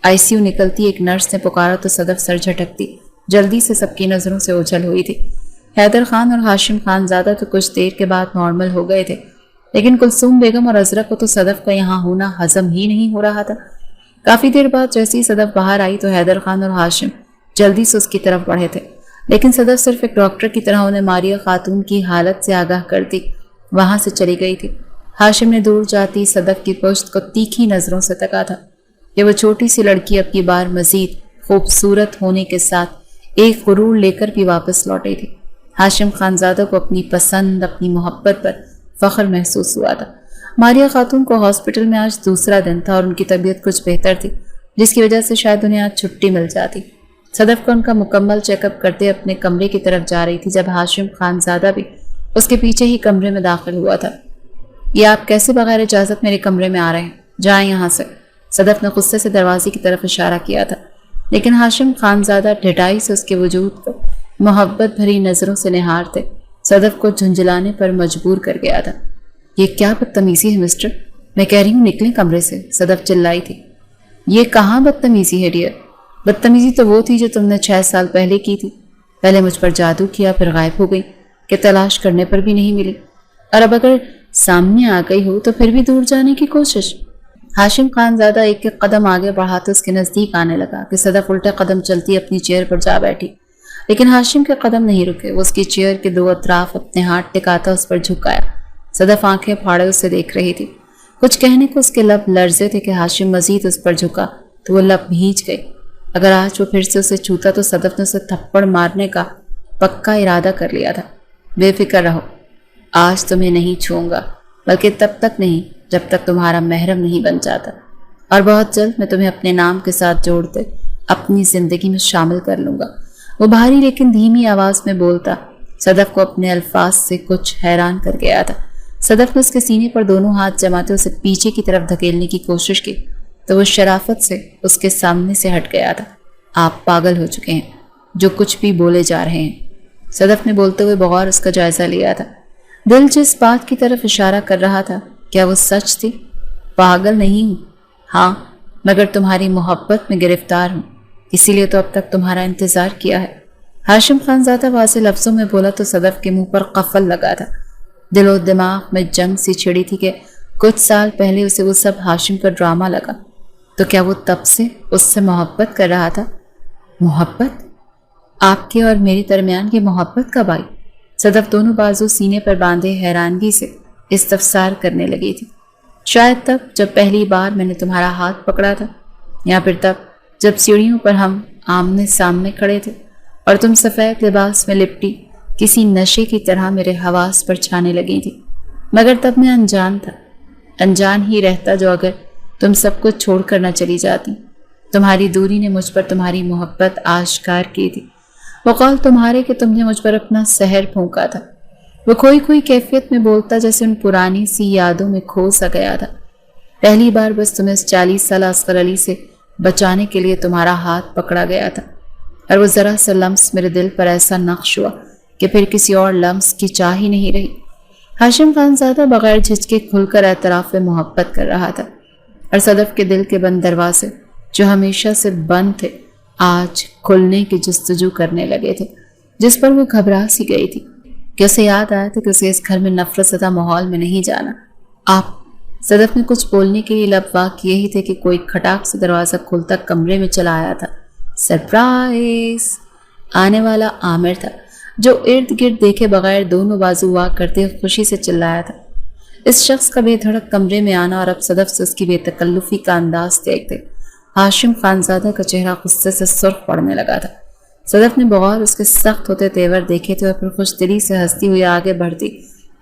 [SPEAKER 1] ICU निकलती एक नर्स ने पुकारा तो सदफ सर झटकती जल्दी से सबकी नज़रों से ओझल हुई थी। हैदर खान और हाशिम खानज़ादा तो कुछ देर के बाद नॉर्मल हो गए थे, लेकिन कुलसूम बेगम और अजरक को तो सदफ का यहाँ होना हजम ही नहीं हो रहा था। काफ़ी देर बाद जैसे ही सदफ बाहर आई तो हैदर खान और हाशिम जल्दी से उसकी तरफ बढ़े थे, लेकिन सदफ सिर्फ एक डॉक्टर की तरह उन्हें मारिया खातून की हालत से आगाह कर दी वहां से चली गई थी। हाशिम ने दूर जाती सदफ की पुश्त को तीखी नज़रों से तका था कि वो छोटी सी लड़की अब की बार मजीद खूबसूरत होने के साथ एक गुरूर लेकर भी वापस लौटी थी। हाशिम खानज़ादा को अपनी पसंद, अपनी मोहब्बत पर फख्र महसूस हुआ था। मारिया खातून को हॉस्पिटल में आज दूसरा दिन था और उनकी तबीयत कुछ बेहतर थी, जिसकी वजह से शायद उन्हें आज छुट्टी मिल जाती। सदफ को उनका मुकम्मल चेकअप करते अपने कमरे की तरफ जा रही थी जब हाशिम खानज़ादा भी उसके पीछे ही कमरे में दाखिल हुआ था। ये आप कैसे बगैर इजाज़त मेरे कमरे में आ रहे हैं? जाएं यहाँ से। सदफ ने गुस्से से दरवाजे की तरफ इशारा किया था, लेकिन हाशिम खानज़ादा ढिठाई से उसके वजूद को मोहब्बत भरी नज़रों से निहारते सदफ को झुंझलाने पर मजबूर कर गया था। ये क्या बदतमीज़ी है मिस्टर, मैं कह रही हूँ निकलें कमरे से, सदफ चिल्लाई थी। ये कहाँ बदतमीज़ी है डियर? बदतमीज़ी तो वो थी जो तुमने 6 साल पहले की थी। पहले मुझ पर जादू किया, फिर गायब हो गई कि तलाश करने पर भी नहीं मिली, और अब अगर सामने आ गई हो तो फिर भी दूर जाने की कोशिश। हाशिम खानज़ादा एक एक कदम आगे बढ़ाते उसके नज़दीक आने लगा कि सदफ उल्टे कदम चलती अपनी चेयर पर जा बैठी, लेकिन हाशिम के कदम नहीं रुके। वो उसकी चेयर के दो अतराफ अपने हाथ टिकाता उस पर झुकाया। सदफ आंखें फाड़े उसे देख रही थी। कुछ कहने को उसके लब लर्जे थे कि हाशिम मजीद उस पर झुका तो वो लब भींच गई। अगर आज वो फिर से उसे छूता तो सदफ ने उसे थप्पड़ मारने का पक्का इरादा कर लिया था। बेफिक्र रहो, आज तुम्हें नहीं छूऊंगा, बल्कि तब तक नहीं जब तक तुम्हारा महरम नहीं बन जाता, और बहुत जल्द मैं तुम्हें अपने नाम के साथ जोड़ते अपनी जिंदगी में शामिल कर लूंगा। वो भारी लेकिन धीमी आवाज में बोलता सदफ को अपने अल्फाज से कुछ हैरान कर गया था। सदफ ने उसके सीने पर दोनों हाथ जमाते उसे पीछे की तरफ धकेलने की कोशिश की तो वो शराफत से उसके सामने से हट गया था। आप पागल हो चुके हैं, जो कुछ भी बोले जा रहे हैं, सदफ ने बोलते हुए बगौर उसका जायजा लिया था। दिल जिस बात की तरफ इशारा कर रहा था, क्या वो सच थी? पागल नहीं हूँ, हाँ, मगर तुम्हारी मोहब्बत में गिरफ्तार हूँ, इसीलिए तो अब तक तुम्हारा इंतजार किया है। हाशिम खानज़ादा वाज़े लफ्ज़ों में बोला तो सदफ के मुंह पर कफल लगा था। दिलो दिमाग में जंग सी छिड़ी थी कि कुछ साल पहले उसे वो सब हाशिम का ड्रामा लगा, तो क्या वो तब से उससे मोहब्बत कर रहा था? मोहब्बत? आपके और मेरे दरमियान की मोहब्बत कब आई? सदफ दोनों बाजू सीने पर बांधे हैरानगी से इस्तफसार करने लगी थी। शायद तब जब पहली बार मैंने तुम्हारा हाथ पकड़ा था, या फिर तब जब सीढ़ियों पर हम आमने सामने खड़े थे और तुम सफ़ेद लिबास में लिपटी किसी नशे की तरह मेरे हवास पर छाने लगी थी। मगर तब मैं अनजान था, अनजान ही रहता जो अगर तुम सब कुछ छोड़ कर न चली जाती। तुम्हारी दूरी ने मुझ पर तुम्हारी मोहब्बत आश्कार की थी। वो कौल तुम्हारे कि तुमने मुझ पर अपना सहर फूंका था। वो खोई खोई कैफियत में बोलता जैसे उन पुरानी सी यादों में खो सा गया था। पहली बार बस तुम्हें 40 साल असगर अली से बचाने के लिए तुम्हारा हाथ पकड़ा गया था, और वो ज़रा सा लम्स मेरे दिल पर ऐसा नक्श हुआ कि फिर किसी और लम्स की चाह ही नहीं रही। हाशिम खानज़ादा बगैर झिझके खुलकर एतराफ़ मोहब्बत कर रहा था, और सदफ के दिल के बंद दरवाजे जो हमेशा से बंद थे आज खुलने की जस्तजू करने लगे थे, जिस पर वो घबरा सी गई थी कि उसे याद आया था कि उसे इस घर में नफरत सदा माहौल में नहीं जाना। आप, सदफ ने कुछ बोलने के लिए लब वाक किए ही थे कि कोई खटाक से दरवाज़ा खुलता कमरे में चला आया था। सरप्राइज! आने वाला आमिर था, जो इर्द गिर्द देखे बगैर दोनों बाजू वाक करते खुशी से चिल्लाया था। इस शख्स का बेधड़क कमरे में आना और अब सदफ से उसकी बेतकल्लुफी का अंदाज देखते हाशिम खानज़ादा का चेहरा गुस्से से सुर्ख पड़ने लगा था। सदफ ने बगौर उसके सख्त होते तेवर देखे थे और फिर खुश दिली से हंसती हुई आगे बढ़ती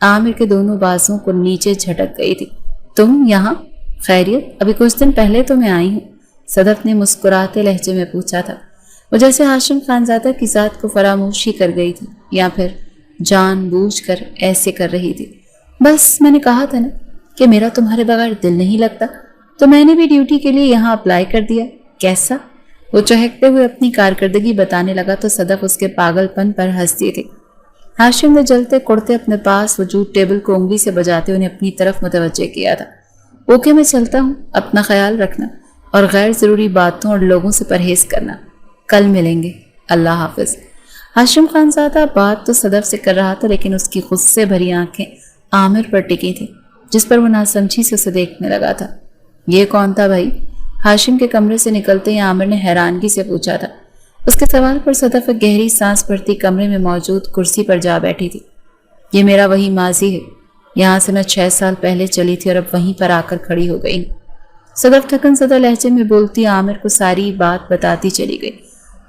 [SPEAKER 1] आमिर के दोनों बाजुओं को नीचे झटक गई थी। तुम यहाँ? खैरियत? अभी कुछ दिन पहले तो मैं आई हूँ, सदफ ने मुस्कुराते लहजे में पूछा था। वो जैसे हाशिम खानज़ादा की ज़ात को फरामोशी कर गई थी या फिर जानबूझकर ऐसे कर रही थी। बस मैंने कहा था ना कि मेरा तुम्हारे बगैर दिल नहीं लगता, तो मैंने भी ड्यूटी के लिए यहाँ अप्लाई कर दिया। कैसा? वो चहकते हुए अपनी कारकर्दगी बताने लगा तो सदफ उसके पागलपन पर हंसती थी। हाशिम ने जलते कुड़ते अपने पास वजूद टेबल को उंगली से बजाते उन्हें अपनी तरफ मुतवज्जे किया था। ओके, मैं चलता हूँ, अपना ख्याल रखना, اور غیر ضروری باتوں اور لوگوں سے پرہیز کرنا۔ کل ملیں گے، اللہ حافظ۔ ہاشم خان زادہ بات تو صدف سے کر رہا تھا، لیکن اس کی غصے بھری آنکھیں عامر پر ٹکی تھیں، جس پر وہ ناسمجھی سے اسے دیکھنے لگا تھا۔ یہ کون تھا بھائی؟ ہاشم کے کمرے سے نکلتے ہی عامر نے حیرانگی سے پوچھا تھا۔ اس کے سوال پر صدف ایک گہری سانس بھرتی کمرے میں موجود کرسی پر جا بیٹھی تھی۔ یہ میرا وہی ماضی ہے، یہاں سے میں 6 سال پہلے چلی تھی اور اب وہیں پر آ کر کھڑی ہو گئی۔ صدف تھکن زدہ لہجے میں بولتی عامر کو ساری بات بتاتی چلی گئی،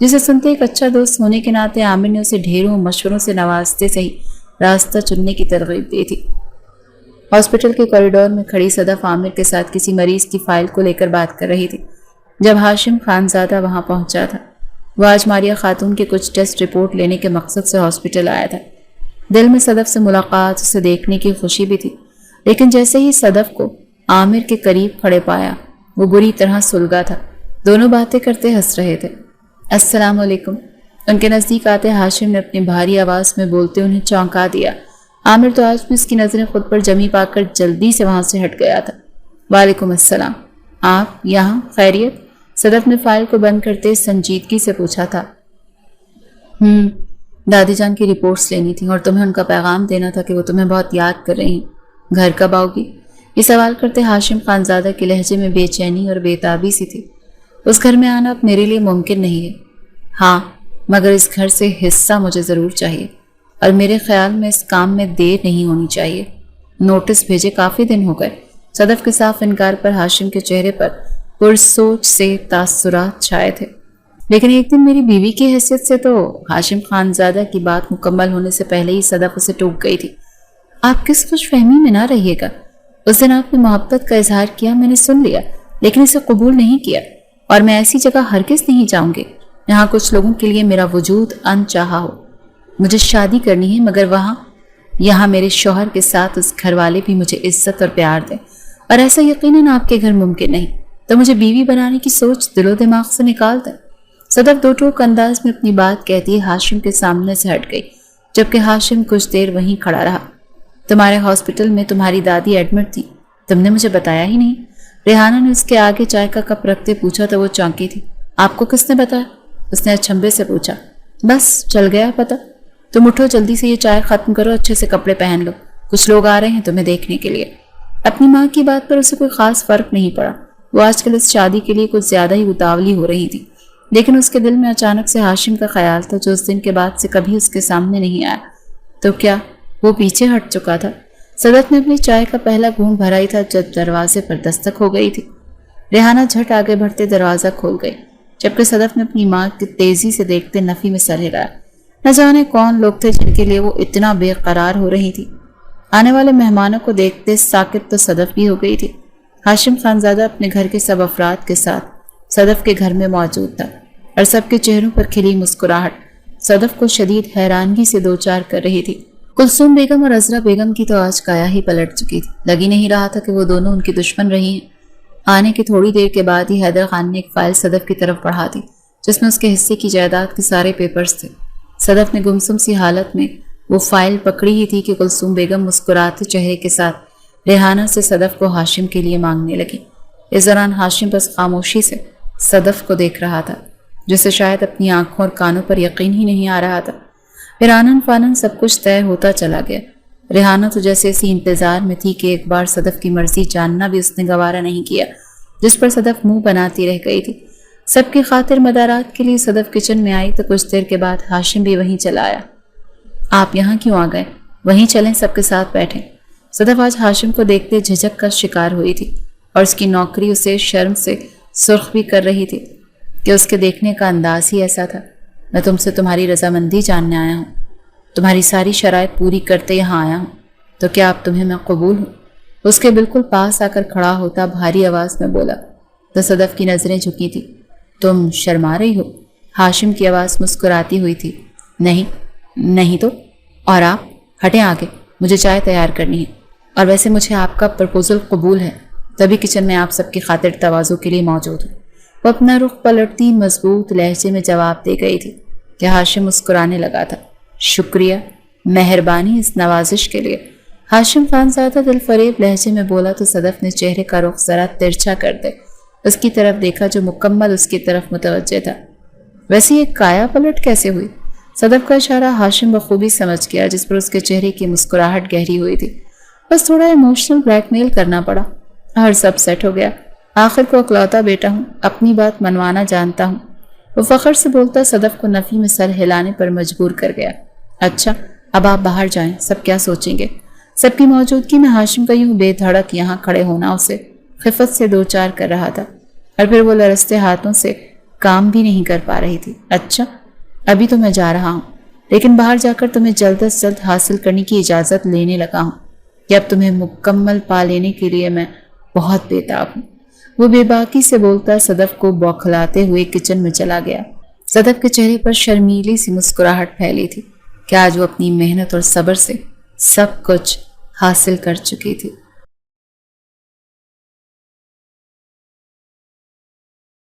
[SPEAKER 1] جسے سنتے ایک اچھا دوست ہونے کے ناطے عامر نے اسے ڈھیروں مشوروں سے نوازتے سے ہی راستہ چننے کی ترغیب دی تھی۔ ہاسپٹل کے کوریڈور میں کھڑی صدف عامر کے ساتھ کسی مریض کی فائل کو لے کر بات کر رہی تھی جب ہاشم خان زادہ وہاں پہنچا تھا۔ وہ آج ماریہ خاتون کے کچھ ٹیسٹ رپورٹ لینے کے مقصد سے ہاسپٹل آیا تھا۔ دل میں صدف سے ملاقات، اسے دیکھنے کی خوشی بھی تھی، لیکن جیسے ہی صدف کو عامر کے قریب کھڑے پایا وہ بری طرح سلگا تھا۔ دونوں باتیں کرتے ہنس رہے تھے۔ السلام علیکم۔ ان کے نزدیک آتے ہاشم نے اپنی بھاری آواز میں بولتے انہیں چونکا دیا۔ عامر تو آج بھی اس کی نظریں خود پر جمی پا کر جلدی سے وہاں سے ہٹ گیا تھا۔ وعلیکم السلام، آپ یہاں؟ خیریت؟ صدف نے فائل کو بند کرتے سنجیدگی سے پوچھا تھا۔ دادی جان کی رپورٹس لینی تھی اور تمہیں ان کا پیغام دینا تھا کہ وہ تمہیں بہت یاد کر رہی ہیں۔ گھر کب آؤ گی؟ یہ سوال کرتے ہاشم خان زادہ کے لہجے میں بے چینی اور بے تابی سی تھی۔ اس گھر میں آنا اب میرے لیے ممکن نہیں ہے۔ ہاں، مگر اس گھر سے حصہ مجھے ضرور چاہیے، اور میرے خیال میں اس کام میں دیر نہیں ہونی چاہیے۔ نوٹس بھیجے کافی دن ہو گئے۔ صدف کے صاف انکار پر ہاشم کے چہرے پر پرسوچ سے تاثرات چھائے تھے۔ لیکن ایک دن میری بیوی کی حیثیت سے تو ہاشم خان زادہ کی بات مکمل ہونے سے پہلے ہی صدف اسے ٹوک گئی تھی۔ آپ کس خوش فہمی میں نہ رہیے گا۔ اس دن آپ نے محبت کا اظہار کیا، میں نے سن لیا، لیکن اسے قبول نہیں کیا، اور میں ایسی جگہ ہرگز نہیں جاؤں گی یہاں کچھ لوگوں کے لیے میرا وجود انچاہا ہو۔ مجھے شادی کرنی ہے، مگر یہاں میرے شوہر کے ساتھ اس گھر والے بھی مجھے عزت اور پیار دیں، اور ایسا یقیناً آپ کے گھر ممکن نہیں، تو مجھے بیوی بنانے کی سوچ دل و دماغ سے نکال دیں۔ صدف دو ٹوک انداز میں اپنی بات کہتی ہاشم کے سامنے سے ہٹ گئی، جبکہ ہاشم کچھ دیر وہیں کھڑا رہا۔ تمہارے ہاسپٹل میں تمہاری دادی ایڈمٹ تھی، تم نے مجھے بتایا ہی نہیں۔ ریحانہ نے اس کے آگے چائے کا کپ رکھتے پوچھا تو وہ چونکی تھی۔ آپ کو کس نے بتایا؟ اس نے اچھمبے سے پوچھا۔ بس چل گیا پتہ۔ تم اٹھو، جلدی سے یہ چائے ختم کرو، اچھے سے کپڑے پہن لو، کچھ لوگ آ رہے ہیں تمہیں دیکھنے کے لیے۔ اپنی ماں کی بات پر اسے کوئی خاص فرق نہیں پڑا۔ وہ آج کل اس شادی کے لیے کچھ زیادہ ہی اتاولی ہو رہی تھی، لیکن اس کے دل میں اچانک سے ہاشم کا خیال تھا، جو اس دن کے بعد سے کبھی اس کے سامنے نہیں آیا۔ تو کیا وہ پیچھے ہٹ چکا تھا؟ صدف نے اپنی چائے کا پہلا گھونٹ بھرا ہی تھا جب دروازے پر دستک ہو گئی تھی۔ ریحانہ جھٹ آگے بڑھتے دروازہ کھول گئی، جبکہ صدف نے اپنی ماں کی تیزی سے دیکھتے نفی میں سر ہلایا۔ نہ جانے کون لوگ تھے جن کے لیے وہ اتنا بے قرار ہو رہی تھی۔ آنے والے مہمانوں کو دیکھتے ساکت تو صدف بھی ہو گئی تھی۔ ہاشم خان زادہ اپنے گھر کے سب افراد کے ساتھ صدف کے گھر میں موجود تھا، اور سب کے چہروں پر کھلی مسکراہٹ صدف کو شدید حیرانگی سے دوچار کر رہی تھی۔ کلثوم بیگم اور عذرا بیگم کی تو آج کایا ہی پلٹ چکی تھی۔ لگ ہی نہیں رہا تھا کہ وہ دونوں ان کی دشمن رہی ہیں۔ آنے کی تھوڑی دیر کے بعد ہی حیدر خان نے ایک فائل صدف کی طرف بڑھا دی، جس میں اس کے حصے کی جائیداد کے سارے پیپرز تھے۔ صدف نے گمسم سی حالت میں وہ فائل پکڑی ہی تھی کہ کلثوم بیگم مسکراتے چہرے کے ساتھ ریحانہ سے صدف کو ہاشم کے لیے مانگنے لگی۔ اس دوران ہاشم بس خاموشی سے صدف کو دیکھ رہا تھا، جسے شاید اپنی آنکھوں اور کانوں پر یقین ہی نہیں آ رہا تھا۔ پھر آنن فانن سب کچھ طے ہوتا چلا گیا۔ ریحانہ تو جیسے اسی انتظار میں تھی کہ ایک بار صدف کی مرضی جاننا بھی اس نے گوارا نہیں کیا، جس پر صدف منہ بناتی رہ گئی تھی۔ سب کی خاطر مدارات کے لیے صدف کچن میں آئی تو کچھ دیر کے بعد ہاشم بھی وہیں چلا آیا۔ آپ یہاں کیوں آ گئے؟ وہیں چلیں، سب کے ساتھ بیٹھیں۔ صدف آج ہاشم کو دیکھتے جھجک کا شکار ہوئی تھی، اور اس کی نوکری اسے شرم سے سرخ بھی کر رہی تھی کہ اس کے دیکھنے کا انداز ہی ایسا تھا۔ میں تم سے تمہاری رضامندی جاننے آیا ہوں، تمہاری ساری شرائط پوری کرتے یہاں آیا ہوں، تو کیا اب تمہیں میں قبول ہوں؟ اس کے بالکل پاس آ کر کھڑا ہوتا بھاری آواز میں بولا تو صدف کی نظریں جھکی تھی۔ تم شرما رہی ہو؟ ہاشم کی آواز مسکراتی ہوئی تھی۔ نہیں تو؟ اور آپ ہٹیں آگے، مجھے چائے تیار کرنی ہے، اور ویسے مجھے آپ کا پرپوزل قبول ہے، تبھی کچن میں آپ سب کی خاطر تواضع کے لیے موجود ہوں۔ وہ اپنا رخ پلٹتی مضبوط لہجے میں جواب دے گئی تھی کہ ہاشم مسکرانے لگا تھا۔ شکریہ، مہربانی اس نوازش کے لیے، ہاشم خان زادہ دل فریب لہجے میں بولا تو صدف نے چہرے کا رخ ذرا ترچھا کر دے اس کی طرف دیکھا جو مکمل اس کی طرف متوجہ تھا۔ ویسے یہ کایا پلٹ کیسے ہوئی؟ صدف کا اشارہ ہاشم بخوبی سمجھ گیا، جس پر اس کے چہرے کی مسکراہٹ گہری ہوئی تھی۔ بس تھوڑا ایموشنل بلیک میل کرنا پڑا اور سب سیٹ ہو گیا۔ آخر کو اکلوتا بیٹا ہوں، اپنی بات منوانا جانتا ہوں، وہ فخر سے بولتا صدف کو نفی میں سر ہلانے پر مجبور کر گیا۔ اچھا اب آپ باہر جائیں، سب کیا سوچیں گے؟ سب کی موجودگی میں ہاشم کا یوں بے دھڑک یہاں کھڑے ہونا اسے خفت سے دو چار کر رہا تھا، اور پھر وہ لرزتے ہاتھوں سے کام بھی نہیں کر پا رہی تھی۔ اچھا ابھی تو میں جا رہا ہوں، لیکن باہر جا کر تمہیں جلد از جلد حاصل کرنے کی اجازت لینے لگا ہوں کہ اب تمہیں مکمل پا لینے کے لیے میں بہت بےتاب ہوں۔ وہ بے باکی سے بولتا صدف کو بوکھلاتے ہوئے کچن میں چلا گیا۔ صدف کے چہرے پر شرمیلی سی مسکراہٹ پھیلی تھی کہ آج وہ اپنی محنت اور صبر سے سب کچھ حاصل کر چکی تھی۔